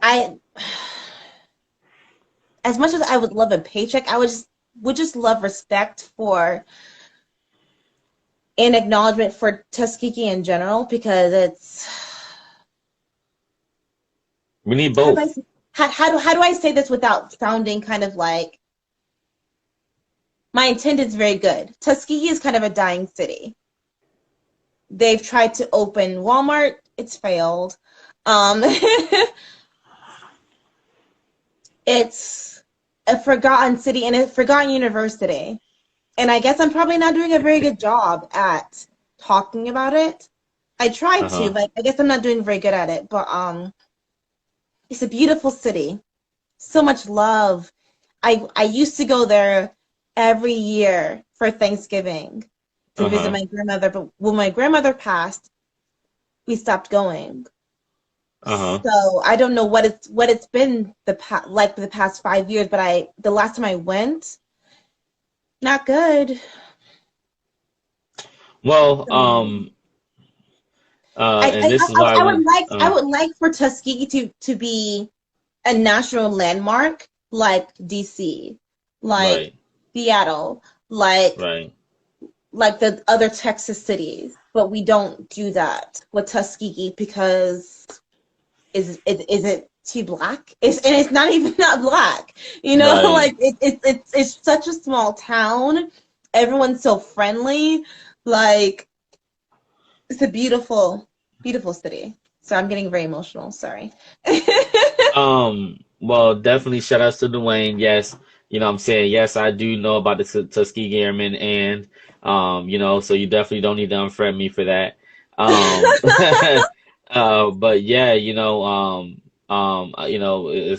S2: I as much as I would love a paycheck, would just love respect for and acknowledgement for Tuskegee in general because it's
S1: We need
S2: how do I
S1: both.
S2: how do I say this without sounding kind of like my intent is very good. Tuskegee is kind of a dying city. They've tried to open Walmart, it's failed. Um, it's a forgotten city and a forgotten university. And I guess I'm probably not doing a very good job at talking about it. I try to,
S1: Uh-huh.
S2: but I guess I'm not doing very good at it. But it's a beautiful city. So much love. I used to go there every year for Thanksgiving to visit
S1: Uh-huh.
S2: my grandmother, but when my grandmother passed, we stopped going.
S1: Uh-huh.
S2: So I don't know what it's been like the past 5 years, but I the last time I went, not good.
S1: Well,
S2: So
S1: and this is why when
S2: I would like for Tuskegee to be a national landmark like DC, like
S1: right,
S2: Seattle,
S1: right,
S2: like the other Texas cities, but we don't do that with Tuskegee because is it too black? And it's not even not black,
S1: right.
S2: like it's such a small town. Everyone's so friendly, like it's a beautiful city. So I'm getting very emotional. Sorry.
S1: Well, definitely shout outs to Dwayne. Yes, I'm saying yes, I do know about the Tuskegee Airmen, and so you definitely don't need to unfriend me for that. Um, but yeah, as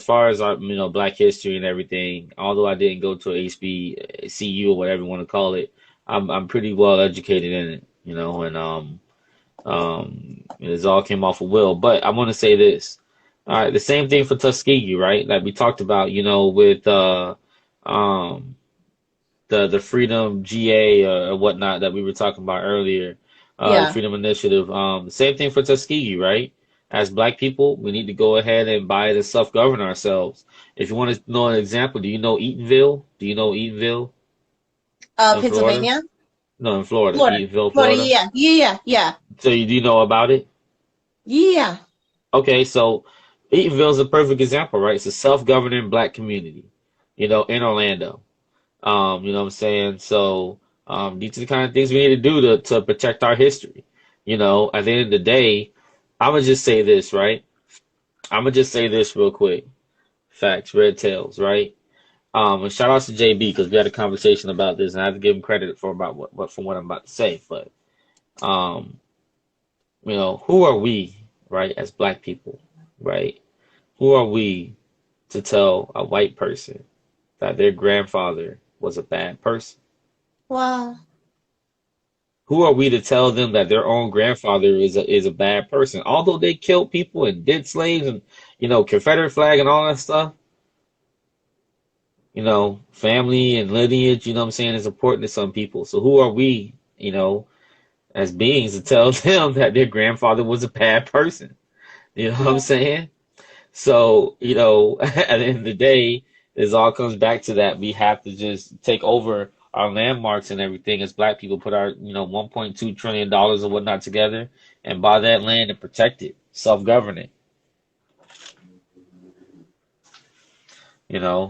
S1: far as our, Black history and everything, although I didn't go to HBCU or whatever you want to call it, I'm pretty well educated in it, and it all came off of Will. But I want to say this. All right, the same thing for Tuskegee, right? Like we talked about, with um, the Freedom GA or whatnot that we were talking about earlier, the
S2: Yeah.
S1: Freedom Initiative. The same thing for Tuskegee, right? As Black people, we need to go ahead and buy it and self-govern ourselves. If you want to know an example, do you know Eatonville? Do you know Eatonville in Florida?
S2: Pennsylvania,
S1: No, in Florida, Eatonville,
S2: Florida.
S1: Florida.
S2: Yeah, yeah, yeah,
S1: So you do know about it?
S2: yeah.
S1: Okay, so Eatonville is a perfect example, right? It's a self-governing black community, in Orlando. You know what I'm saying? So, these are the kind of things we need to do to protect our history. At the end of the day, I'm gonna just say this, right? I'm gonna just say this real quick. Facts, red tails, right? And shout out to JB because we had a conversation about this, and I have to give him credit for about what I'm about to say. But, um, who are we, right, as black people, right? Who are we to tell a white person that their grandfather was a bad person?
S2: Wow.
S1: Who are we to tell them that their own grandfather is a bad person? Although they killed people and did slaves and Confederate flag and all that stuff, family and lineage, what I'm saying, is important to some people. So who are we, as beings to tell them that their grandfather was a bad person? You know what I'm
S2: Yeah.
S1: saying? So, at the end of the day, this all comes back to that we have to just take over our landmarks and everything as black people put our, 1.2 trillion dollars or whatnot together and buy that land and protect it, self-govern it,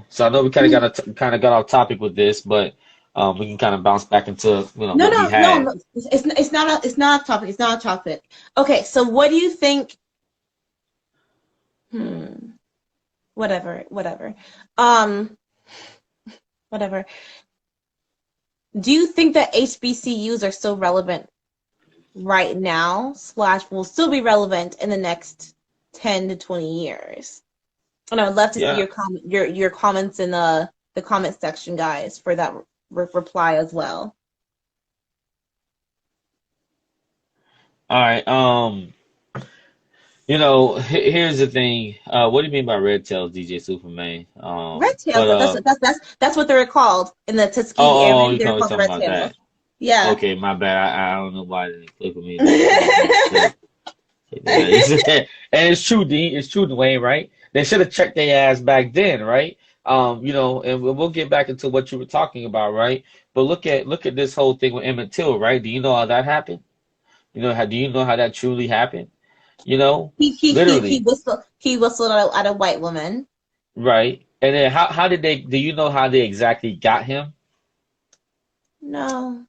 S1: So I know we kind of got off topic with this, but we can kind of bounce back into,
S2: No,
S1: what we
S2: no, no,
S1: had.
S2: no. It's not a topic. It's not a topic. Okay, so what do you think? Hmm. Whatever, whatever. Um, whatever. Do you think that HBCUs are still relevant right now, slash will still be relevant in the next 10 to 20 years? And I would love to see
S1: Yeah.
S2: your comments in the comment section, guys, for that reply as well.
S1: All right. Here's the thing. What do you mean by red tails, DJ Superman?
S2: Red tails,
S1: But
S2: that's what they're called in the Tuskegee
S1: oh,
S2: area.
S1: you
S2: They're
S1: probably
S2: called
S1: talking
S2: red
S1: about
S2: tails.
S1: that.
S2: Yeah.
S1: Okay, my bad. I don't know why it didn't click with me. Let me take that. And it's true, D. It's true, Dwayne. Right? They should have checked their ass back then, right? And we'll get back into what you were talking about, right? But look at this whole thing with Emmett Till, right? Do you know how that happened? Do you know how that truly happened? You know,
S2: He
S1: literally,
S2: whistled at a white woman.
S1: right? And then how did they? Do you know how they exactly got him?
S2: No.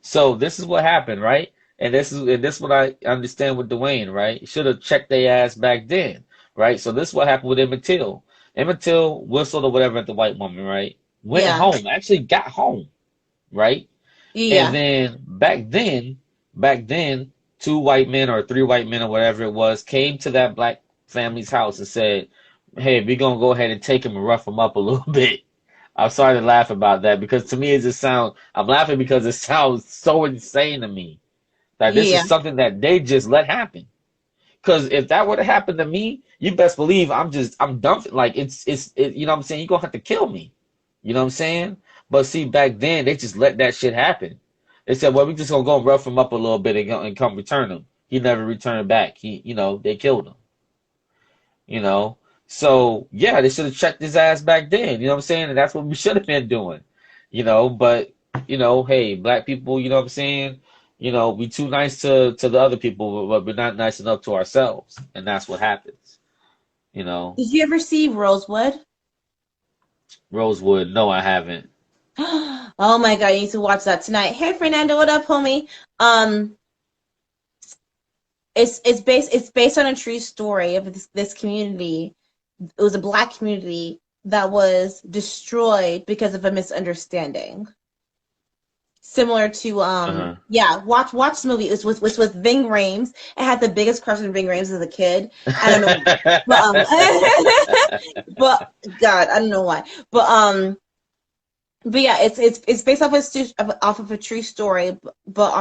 S1: So this is what happened, right? And this is what I understand with Dwayne, right? Should have checked their ass back then, right? So this is what happened with Emmett Till. Emmett Till whistled or whatever at the white woman, right? Went
S2: Yeah.
S1: home, actually got home, right? And
S2: Yeah.
S1: then back then, two white men or three white men or whatever it was came to that black family's house and said, "Hey, we're gonna go ahead and take him and rough him up a little bit." I'm sorry to laugh about that because to me it just sounds. I'm laughing because it sounds so insane to me that this
S2: Yeah.
S1: is something that they just let happen. Because if that would have happened to me, you best believe I'm dumped. Like you know what I'm saying? You're gonna have to kill me. You know what I'm saying? But see, back then they just let that shit happen. They said, "Well, we just gonna go and rough him up a little bit and come return him." He never returned back. They killed him. You know, so yeah, they should have checked his ass back then. You know what I'm saying? And that's what we should have been doing. But hey, black people, you know what I'm saying? We too nice to the other people, but we're not nice enough to ourselves, and that's what happens. You know,
S2: Did you ever see Rosewood?
S1: Rosewood. No, I haven't.
S2: Oh my God, you need to watch that tonight. Hey Fernando, what up, homie? Um, it's based on a true story of this community. It was a black community that was destroyed because of a misunderstanding. Similar to
S1: Uh-huh.
S2: yeah, watch the movie. It was with Ving Rhames. I had the biggest crush on Ving Rhames as a kid. I don't know, but but God, I don't know why. But yeah, it's based off of a true story. But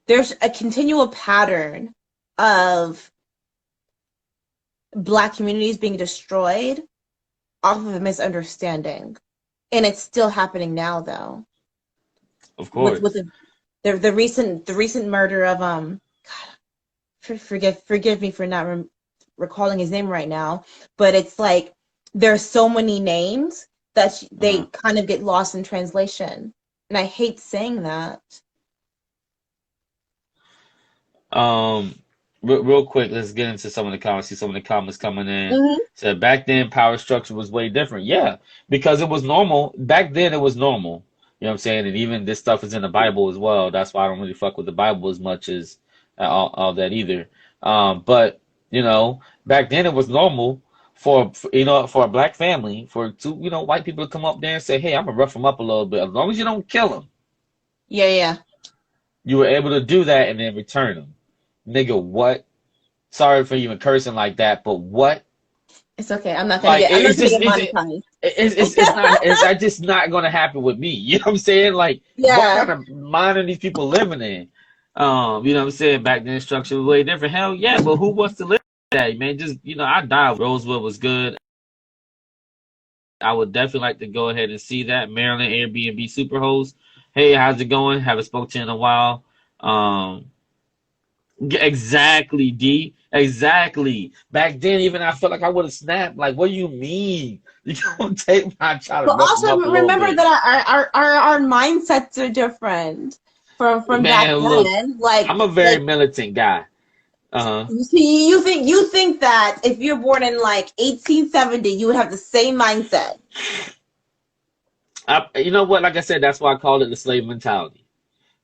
S2: there's a continual pattern of black communities being destroyed off of a misunderstanding, and it's still happening now, though.
S1: Of
S2: With
S1: course.
S2: the recent murder of forgive me for not recalling his name right now, but it's like there's so many names that they
S1: Uh-huh.
S2: kind of get lost in translation, and I hate saying that.
S1: Um, real quick, let's get into some of the comments. See some of the comments coming in.
S2: Hmm.
S1: Said back then power structure was way different. Yeah, because it was normal. Back then it was normal. You know what I'm saying? And even this stuff is in the Bible as well. That's why I don't really fuck with the Bible as much as all that either. But back then it was normal for a black family for two white people to come up there and say, "Hey, I'm gonna rough them up a little bit." As long as you don't kill them,
S2: Yeah, yeah.
S1: you were able to do that and then return them. Nigga, what? Sorry for even cursing like that, but what?
S2: It's okay. I'm not gonna
S1: Like
S2: get. I'm not
S1: it's
S2: gonna
S1: just
S2: get
S1: it's
S2: monetized.
S1: it's not just not gonna happen with me. You know what I'm saying? Like what
S2: Yeah.
S1: kind of mind are these people living in? You know what I'm saying? Back then structure was way different. Hell yeah, but who wants to live like that, man? Just I died. Rosewood was good. I would definitely like to go ahead and see that. Maryland Airbnb Superhost. Hey, how's it going? Haven't spoken to you in a while. Um, Exactly, D. Exactly. Back then, even I felt like I would have snapped. Like, what do you mean? You don't take my try to
S2: But
S1: rough them
S2: also
S1: up a little
S2: remember
S1: bit.
S2: that our mindsets are different from back
S1: Man, look,
S2: then.
S1: I'm a very militant guy. Uh-huh.
S2: You think that if you're born in like 1870, you would have the same mindset.
S1: You know what? Like I said, that's why I called it the slave mentality.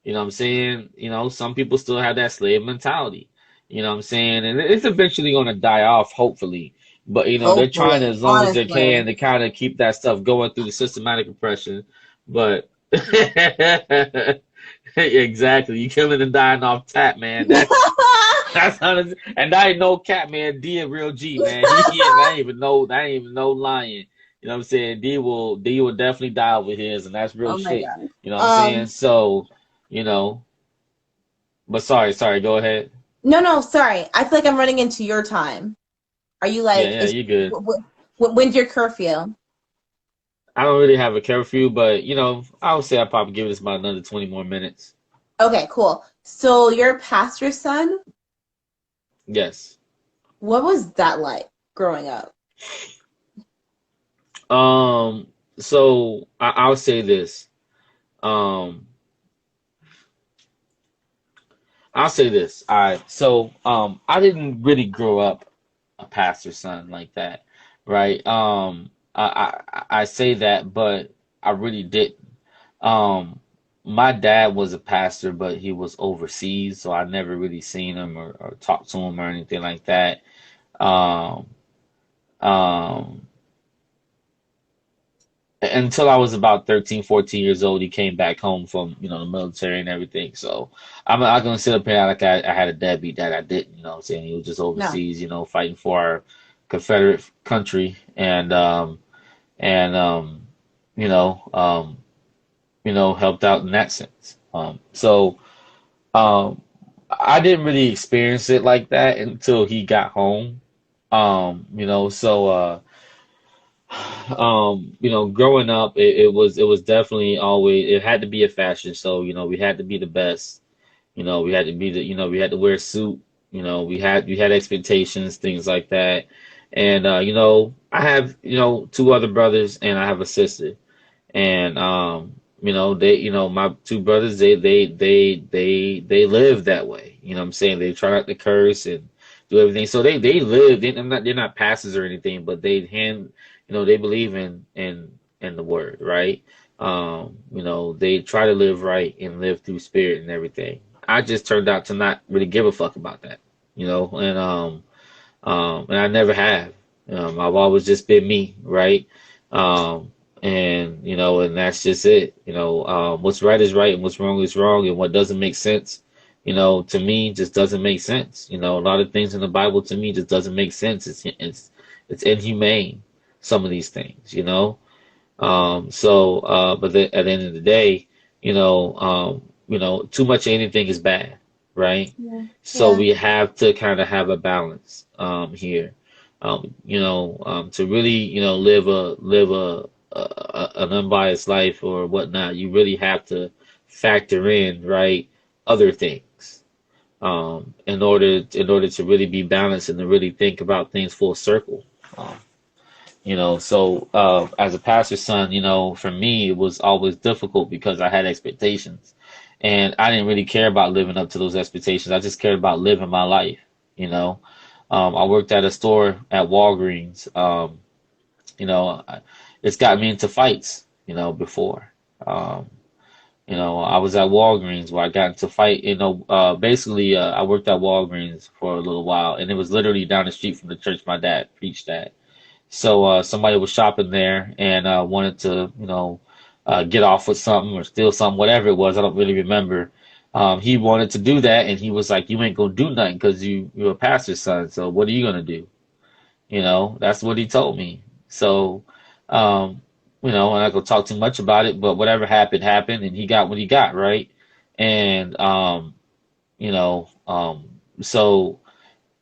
S1: You know what I'm saying? You know, some people still have that slave mentality. You know what I'm saying? And it's eventually going to die off, hopefully. But, you know, they're trying
S2: Hopefully,
S1: as long as they
S2: honestly.
S1: can to kind of keep that stuff going through the systematic oppression. But exactly, you killing and dying off tap, man. That's honest. And that ain't no cat, man. D a real G, man. That ain't even no lying. You know what I'm saying? D will definitely die over his, and that's real
S2: Oh my
S1: shit.
S2: God.
S1: You know what I'm saying? So, you know, but sorry, go ahead.
S2: No, sorry. I feel like I'm running into your time. Are you
S1: Yeah,
S2: like,
S1: yeah, you good.
S2: when's your curfew?
S1: I don't really have a curfew, but you know, I would say I'll probably give this about another 20 more minutes.
S2: Okay, cool. So you're a pastor's son.
S1: Yes.
S2: What was that like growing up?
S1: Um, so I'll say this. Um, I'll say this. All right. So, I didn't really grow up a pastor's son like that, right? I say that, but I really didn't. Um, my dad was a pastor, but he was overseas, so I never really seen him or talked to him or anything like that. Um, um, until I was about 13, 14 years old, he came back home from, you know, the military and everything. So I'm not gonna sit up here like I had a deadbeat dad. I didn't, you know what I'm saying? He was just
S2: No.
S1: overseas, you know, fighting for our Confederate country and you know, helped out in that sense. Um I didn't really experience it like that until he got home. Growing up, it was definitely always it had to be a fashion show. You know, we had to be the best. You know, we had to be the we had to wear a suit. You know, we had expectations, things like that. And I have two other brothers and I have a sister. And my two brothers, they live that way. You know what I'm saying? They try not to curse and do everything. So they live. They're not pastors or anything, but they believe in the word, right? They try to live right and live through spirit and everything. I just turned out to not really give a fuck about that, and I never have. I've always just been me, right? And that's just it. What's right is right and what's wrong is wrong, and what doesn't make sense, to me just doesn't make sense. A lot of things in the Bible to me just doesn't make sense. It's inhumane, some of these things, But at the end of the day, too much of anything is bad, right?
S2: Yeah.
S1: So
S2: Yeah.
S1: we have to kind of have a balance here, to really, live an unbiased life or whatnot. You really have to factor in, right, other things, in order to really be balanced and to really think about things full circle. Um, as a pastor's son, for me, it was always difficult because I had expectations. And I didn't really care about living up to those expectations. I just cared about living my life, you know. I worked at a store at Walgreens. You know, I- it's got me into fights, before. Um, I was at Walgreens where I got into fight. Basically, I worked at Walgreens for a little while, and it was literally down the street from the church my dad preached at. So somebody was shopping there and wanted to, get off with something or steal something, whatever it was. I don't really remember. He wanted to do that, and he was like, "You ain't gonna do nothing because you're a pastor's son. So what are you gonna do?" That's what he told me. So, I'm not gonna talk too much about it, but whatever happened happened, and he got what he got, right? And you know, so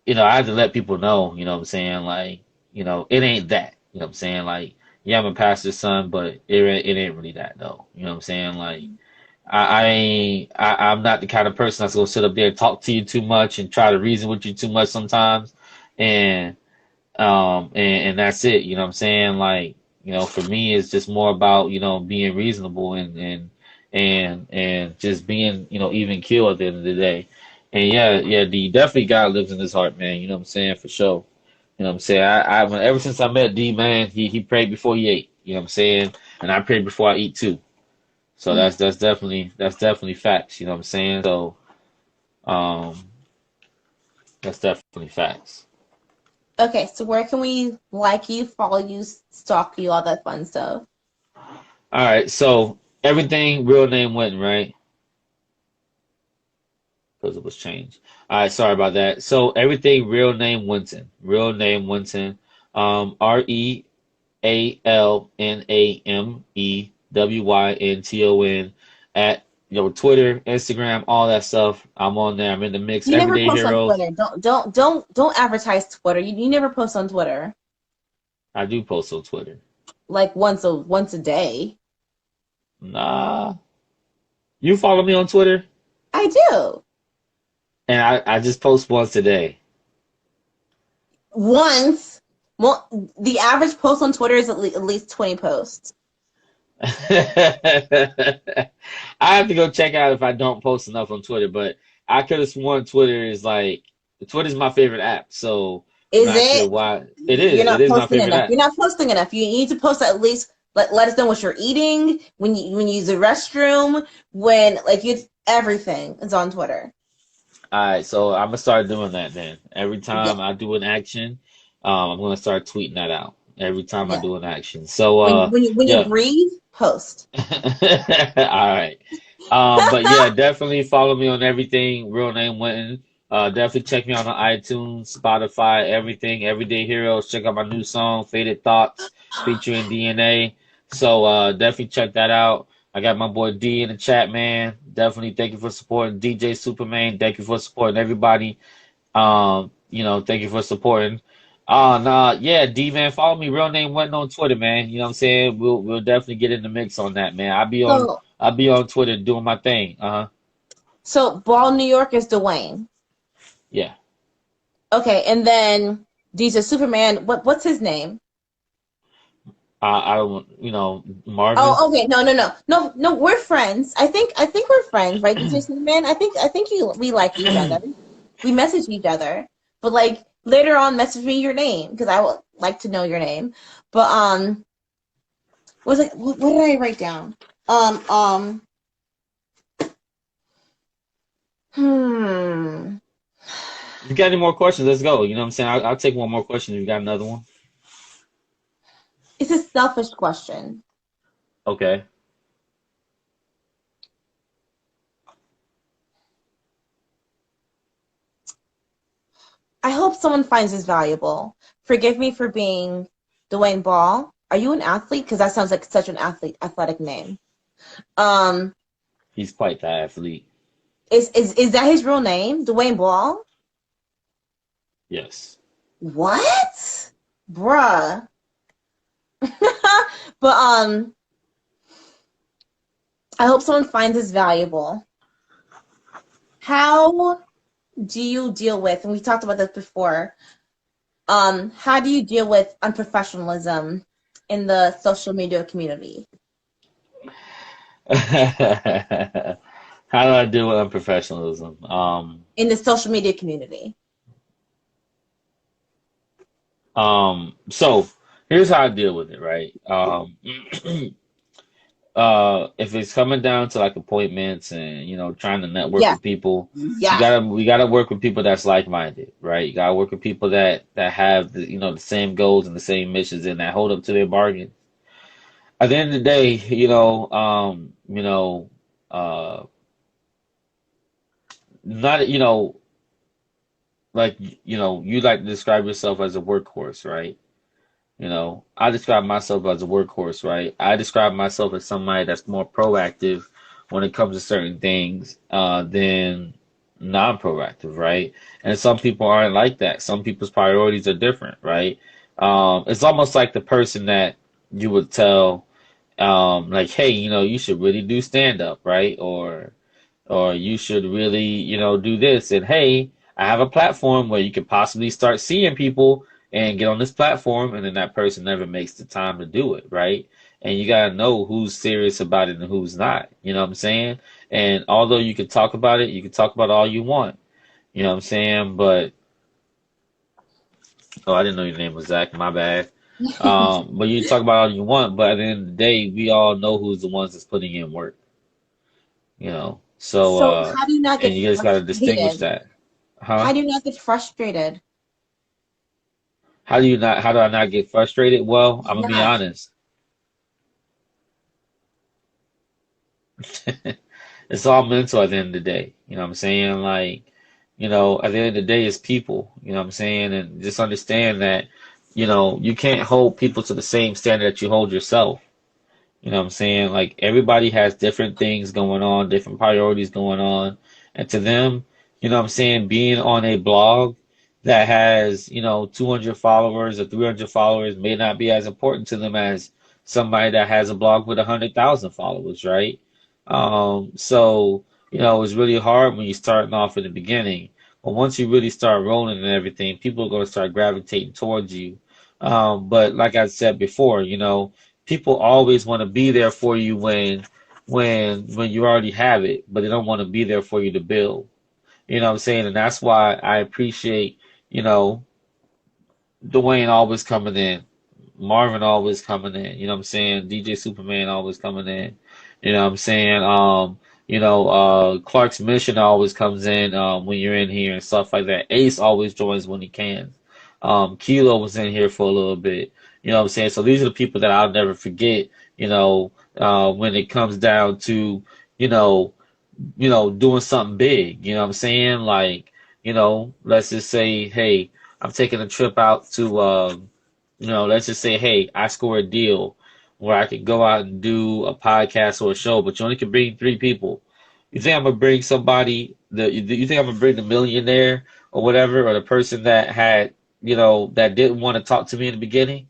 S1: I had to let people know, what I'm saying, like, it ain't that, what I'm saying, like, yeah, I'm a pastor's son, but it ain't really that though, what I'm saying, like, I'm not the kind of person that's gonna sit up there and talk to you too much and try to reason with you too much sometimes, and that's it, what I'm saying, like, For me, it's just more about, being reasonable and just being, even keel at the end of the day. And yeah, yeah, D, definitely God lives in his heart, man. You know what I'm saying? For sure. You know what I'm saying? Ever since I met D, man, he prayed before he ate. You know what I'm saying? And I pray before I eat too. So that's definitely facts. You know what I'm saying? So um, that's definitely facts.
S2: Okay, so where can we like you, follow you, stalk you, all that fun stuff?
S1: All right. So everything real name Wynton, right? Because it was changed. All right. Sorry about that. So everything real name Wynton. Real name Wynton. REALNAMEWYNTON at Twitter, Instagram, all that stuff. I'm on there. I'm in the mix.
S2: You never
S1: Everyday
S2: post on
S1: Heroes.
S2: Twitter. Don't advertise Twitter. You never post on Twitter.
S1: I do post on Twitter.
S2: Like once a day.
S1: Nah. You follow me on Twitter?
S2: I do.
S1: And I just post once a day.
S2: Once. Well, the average post on Twitter is at least 20 posts.
S1: I have to go check out if I don't post enough on Twitter, but I could have sworn Twitter's my favorite app, so I'm
S2: Is
S1: not sure
S2: it?
S1: why. It
S2: You're
S1: is. It
S2: not
S1: is my
S2: posting
S1: favorite
S2: enough.
S1: app.
S2: You're not posting enough. You need to post at least let us know what you're eating when you use the restroom, when like you everything is on Twitter.
S1: All right, so I'm gonna start doing that then. Every
S2: Yeah,
S1: time I do an action, I'm gonna start tweeting that out. Every time I
S2: yeah.
S1: do an action. So
S2: When you
S1: yeah.
S2: breathe, post.
S1: All right. But yeah, definitely follow me on everything. Real name Wynton. Definitely check me out on iTunes, Spotify, everything. Everyday Heroes. Check out my new song, Faded Thoughts, featuring DNA. So definitely check that out. I got my boy D in the chat, man. Definitely thank you for supporting DJ Superman. Thank you for supporting everybody. Thank you for supporting. Nah, yeah, D man, follow me. Real name Wynton on Twitter, man. You know what I'm saying? We'll definitely get in the mix on that, man.
S2: So
S1: I'll be on Twitter doing my thing. Uh-huh.
S2: so Ball New York is Dwayne.
S1: Yeah.
S2: Okay, and then DJ Superman. What's his name?
S1: I don't, Marvin.
S2: Oh, okay. No. We're friends. I think we're friends, right? DJ Superman. I think we like each other. We message each other, but like later on, message me your name because I would like to know your name. But was it what did I write down? Um um hmm.
S1: If you got any more questions, let's go. You know what I'm saying? I'll take one more question if you got another one.
S2: It's a selfish question.
S1: Okay.
S2: I hope someone finds this valuable. Forgive me for being Dwayne Ball. Are you an athlete? Because that sounds like such an athletic name. Um,
S1: He's quite the athlete.
S2: is that his real name, Dwayne Ball?
S1: Yes.
S2: What, bruh? But I hope someone finds this valuable. How do you deal with? And we talked about this before. How do you deal with unprofessionalism in the social media community?
S1: How do I deal with unprofessionalism?
S2: In the social media community.
S1: So here's how I deal with it, right? If it's coming down to like appointments and trying to network
S2: Yeah,
S1: with people,
S2: yeah.
S1: we gotta work with people that's like-minded, right? You gotta work with people that have the same goals and the same missions and that hold up to their bargain. At the end of the day, uh, not like you like to describe yourself as a workhorse, right? I describe myself as a workhorse, right? I describe myself as somebody that's more proactive when it comes to certain things than non-proactive, right? And some people aren't like that. Some people's priorities are different, right? It's almost like the person that you would tell, like, hey, you should really do stand up, right? Or you should really, do this. And hey, I have a platform where you could possibly start seeing people and get on this platform, and then that person never makes the time to do it, right? And you gotta know who's serious about it and who's not. You know what I'm saying? And although you can talk about it, you can talk about all you want. You know what I'm saying? But oh, I didn't know your name was Zach. My bad. But you talk about all you want, but at the end of the day, we all know who's the ones that's putting in work. You know, so
S2: So how do you not
S1: and
S2: get
S1: you just gotta distinguish
S2: frustrated?
S1: that, huh?
S2: How do you not get frustrated?
S1: How do you not? How do I not get frustrated? Well, I'm gonna be
S2: Yes.
S1: honest. It's all mental at the end of the day. You know what I'm saying? Like, at the end of the day, it's people. You know what I'm saying? And just understand that, you can't hold people to the same standard that you hold yourself. You know what I'm saying? Like everybody has different things going on, different priorities going on. And to them, what I'm saying, being on a blog that has, 200 followers or 300 followers may not be as important to them as somebody that has a blog with 100,000 followers, right? So, it's really hard when you're starting off in the beginning. But once you really start rolling and everything, people are going to start gravitating towards you. But like I said before, people always want to be there for you when you already have it, but they don't want to be there for you to build. You know what I'm saying? And that's why I appreciate, you know, Dwayne always coming in, Marvin always coming in, you know what I'm saying? DJ Superman always coming in. You know what I'm saying? Clark's Mission always comes in when you're in here and stuff like that. Ace always joins when he can. Kilo was in here for a little bit. You know what I'm saying? So these are the people that I'll never forget, when it comes down to, you know, doing something big. You know what I'm saying? Like, let's just say, hey, I'm taking a trip out to, let's just say, hey, I score a deal where I could go out and do a podcast or a show, but you only can bring three people. You think I'm gonna bring somebody? You think I'm gonna bring the millionaire or whatever, or the person that had, that didn't want to talk to me in the beginning?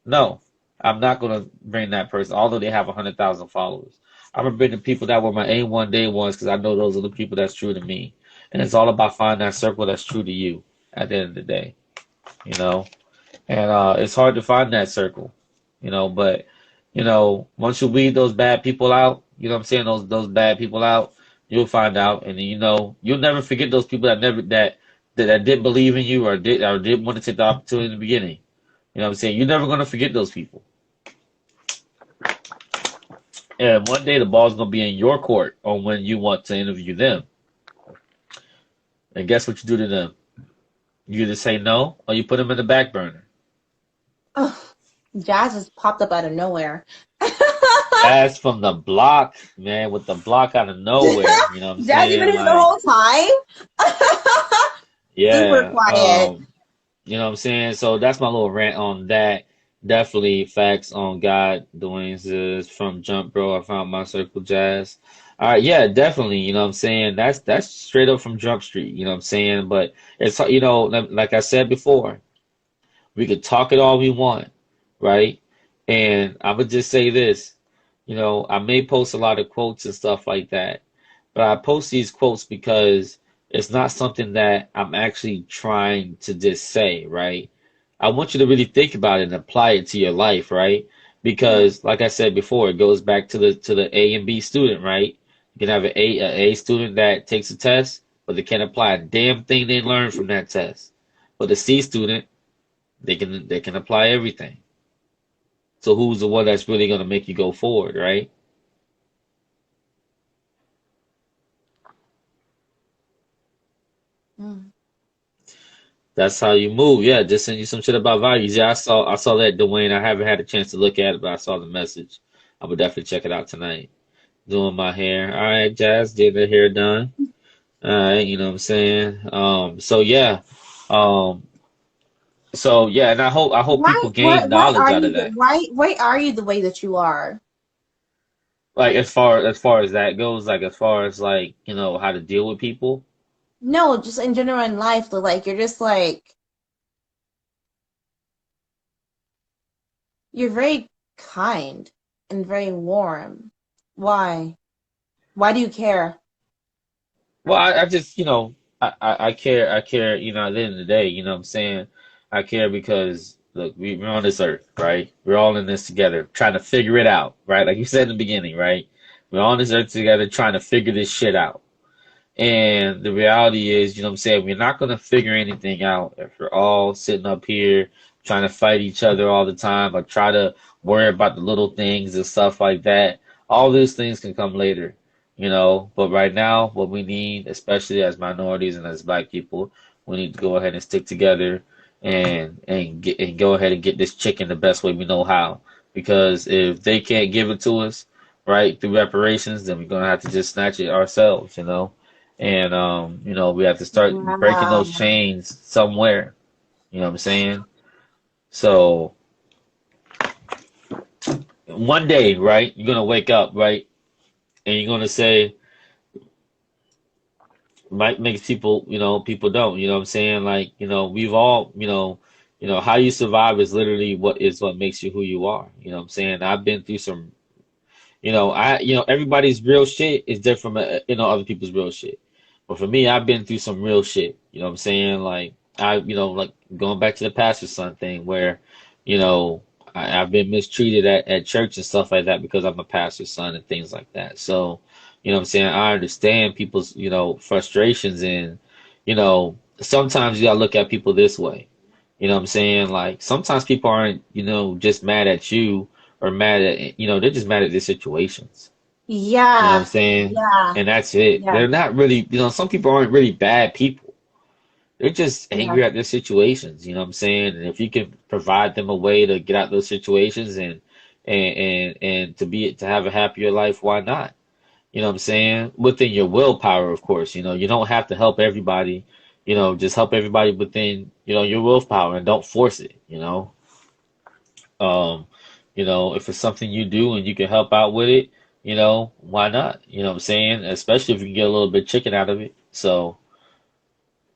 S1: No, I'm not gonna bring that person, although they have 100,000 followers. I'm gonna bring the people that were my A1 day ones because I know those are the people that's true to me, and it's all about finding that circle that's true to you at the end of the day, you know. And it's hard to find that circle, but once you weed those bad people out, you know what I'm saying, those bad people out, you'll find out, and then, you'll never forget those people that didn't believe in you or didn't want to take the opportunity in the beginning. You know what I'm saying? You're never gonna forget those people. And one day the ball's gonna be in your court on when you want to interview them. And guess what you do to them? You either say no or you put them in the back burner.
S2: Oh, Jazz just popped up out of nowhere.
S1: Jazz from the block, man, with the block out of nowhere. You know what I'm
S2: Jazz, you've been
S1: saying?
S2: here the
S1: Like,
S2: whole time? Super
S1: yeah.
S2: quiet.
S1: You know what I'm saying? So that's my little rant on that. Definitely facts on God. Dwayne's is from Jump Bro. I found my circle Jazz. All right, yeah, definitely. You know what I'm saying? That's straight up from Jump Street. You know what I'm saying? But it's like I said before, we could talk it all we want, right? And I would just say this. I may post a lot of quotes and stuff like that, but I post these quotes because it's not something that I'm actually trying to just say, right? I want you to really think about it and apply it to your life, right? Because, like I said before, it goes back to the A and B student, right? You can have an A student that takes a test, but they can't apply a damn thing they learned from that test. But the C student, they can apply everything. So who's the one that's really going to make you go forward, right?
S2: Mm.
S1: That's how you move. Yeah, just send you some shit about values. Yeah, I saw that, Dwayne. I haven't had a chance to look at it, but I saw the message. I would definitely check it out tonight. Doing my hair. All right, Jazz, get the hair done. All right, you know what I'm saying? Um and I hope people gain knowledge out of that.
S2: Why are you the way that you are?
S1: Like as far as that goes, like as far as like, how to deal with people.
S2: No, just in general in life, like you're just like you're very kind and very warm. Why? Why do you care?
S1: Well, I just, I care, at the end of the day, you know what I'm saying? I care because look, we're on this earth, right? We're all in this together, trying to figure it out, right? Like you said in the beginning, right? We're on this earth together, trying to figure this shit out. And the reality is, you know what I'm saying, we're not going to figure anything out if we're all sitting up here trying to fight each other all the time or try to worry about the little things and stuff like that. All these things can come later, you know. But right now, what we need, especially as minorities and as black people, we need to go ahead and stick together and go ahead and get this chicken the best way we know how. Because if they can't give it to us, right, through reparations, then we're gonna have to just snatch it ourselves, you know. And you know, we have to start breaking those
S2: Wow.
S1: chains somewhere. You know what I'm saying? So one day, right, you're gonna wake up, right, and you're gonna say, might makes people, you know, people don't. You know what I'm saying? Like, you know, we've all, how you survive is literally what makes you who you are. You know what I'm saying? I've been through some, everybody's real shit is different from, other people's real shit. But for me, I've been through some real shit. You know what I'm saying? Like like going back to the pastor's son thing where, you know, I've been mistreated at church and stuff like that because I'm a pastor's son and things like that. So, you know what I'm saying? I understand people's, frustrations and, sometimes you gotta look at people this way. You know what I'm saying? Like sometimes people aren't, just mad at you or mad at, they're just mad at their situations. You know what I'm
S2: Yeah.
S1: saying?
S2: Yeah.
S1: And that's it.
S2: Yeah.
S1: They're not really, some people aren't really bad people. They're just
S2: Yeah.
S1: angry at their situations, you know what I'm saying? And if you can provide them a way to get out those situations and to have a happier life, why not? You know what I'm saying? Within your willpower, of course, you don't have to help everybody, just help everybody within, your willpower and don't force it, you know? Um, if it's something you do and you can help out with it, why not? You know what I'm saying? Especially if you can get a little bit chicken out of it. So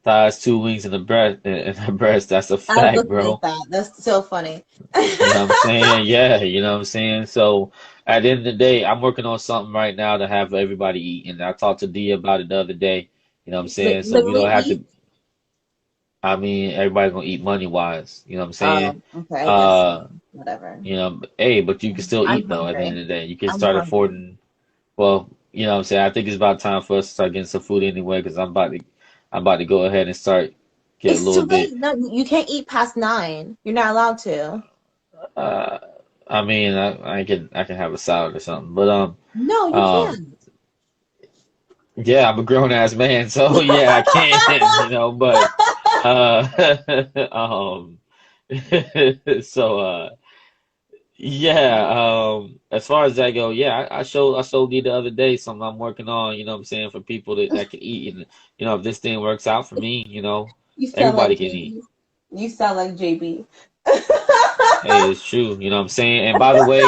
S1: thighs, two wings, and the breast, and the breast. That's a
S2: I was
S1: fact,
S2: looking at
S1: bro.
S2: that. That's so funny.
S1: You know what I'm saying? Yeah, you know what I'm saying? So at the end of the day, I'm working on something right now to have everybody eat. And I talked to D about it the other day. You know what I'm saying? So we
S2: Literally
S1: don't have
S2: eat.
S1: to, I mean, everybody's gonna eat money wise. You know what I'm saying?
S2: Okay, I guess so.
S1: Uh,
S2: Whatever.
S1: hey, but you can still
S2: I'm
S1: eat though at the end
S2: hungry.
S1: of the day. You can
S2: I'm
S1: start
S2: hungry.
S1: affording, well, you know what I'm saying? I think it's about time for us to start getting some food anyway, because I'm about to go ahead and start get a
S2: It's
S1: little
S2: too late.
S1: bit.
S2: No, you can't eat past 9. You're not allowed to.
S1: Uh, I mean, I can have a salad or something, but
S2: No, you
S1: um,
S2: can't.
S1: yeah, I'm a grown ass man, so yeah, I can, but uh, um, so yeah, as far as that go, yeah, I showed you the other day something I'm working on, you know what I'm saying, for people that can eat, and if this thing works out for me,
S2: You sound
S1: everybody
S2: like
S1: can eat.
S2: JB. You sound like JB.
S1: Hey, it's true. You know what I'm saying? And by the way,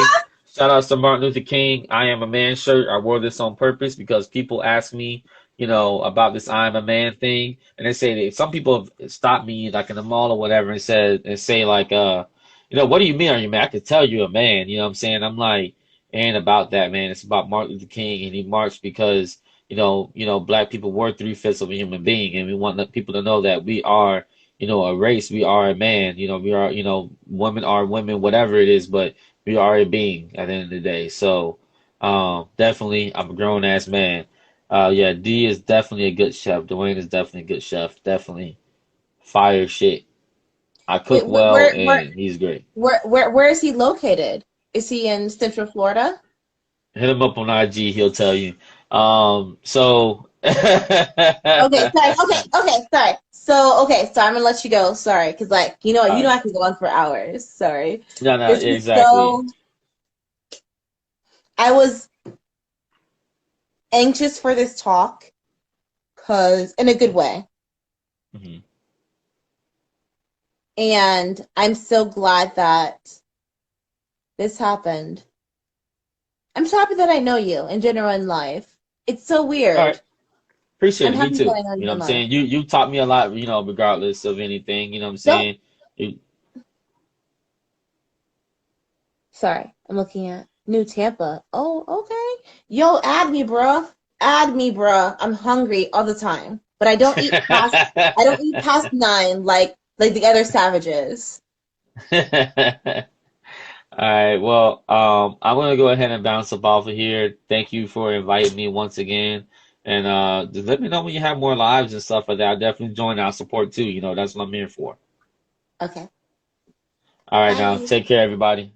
S1: shout outs to Martin Luther King. I am a man shirt. I wore this on purpose because people ask me, about this I am a man thing. And they say that some people have stopped me like in the mall or whatever and say like, what do you mean are you a man? I could tell you a man, you know what I'm saying? I'm like, ain't about that, man. It's about Martin Luther King and he marched because, black people were three-fifths of a human being and we want people to know that we are a race, we are a man, we are, women are women, whatever it is, but we are a being at the end of the day. So, definitely, I'm a grown ass man. Yeah, D is definitely a good chef. Dwayne is definitely a good chef. Definitely fire shit. I cook
S2: Wait,
S1: well and he's great.
S2: where is he located? Is he in Central Florida?
S1: Hit him up on IG, he'll tell you. So,
S2: Okay, sorry. Okay, sorry. So I'm gonna let you go. Sorry, because like
S1: all right.
S2: I can go on for hours. Sorry.
S1: No, no,
S2: This was
S1: exactly.
S2: so. I was anxious for this talk, cause in a good way,
S1: Hmm.
S2: and I'm so glad that this happened. I'm so happy that I know you in general in life. It's so
S1: All right.
S2: weird.
S1: Appreciate
S2: I'm
S1: it. Me
S2: happy that
S1: too.
S2: I know
S1: You
S2: you
S1: know what
S2: in
S1: I'm
S2: life.
S1: saying? You taught me a lot, regardless of anything. You know what I'm
S2: Don't.
S1: saying? You,
S2: Sorry, I'm looking at New Tampa. Oh, okay. Yo, add me, bruh. Add me, bruh. I'm hungry all the time, but I don't eat past 9 like like the other savages.
S1: All right. Well, I'm gonna go ahead and bounce up off of here. Thank you for inviting me once again. And just let me know when you have more lives and stuff like that. I'll definitely join our support too. You know, that's what I'm here for.
S2: Okay.
S1: All right, now
S2: Bye.
S1: take care, everybody.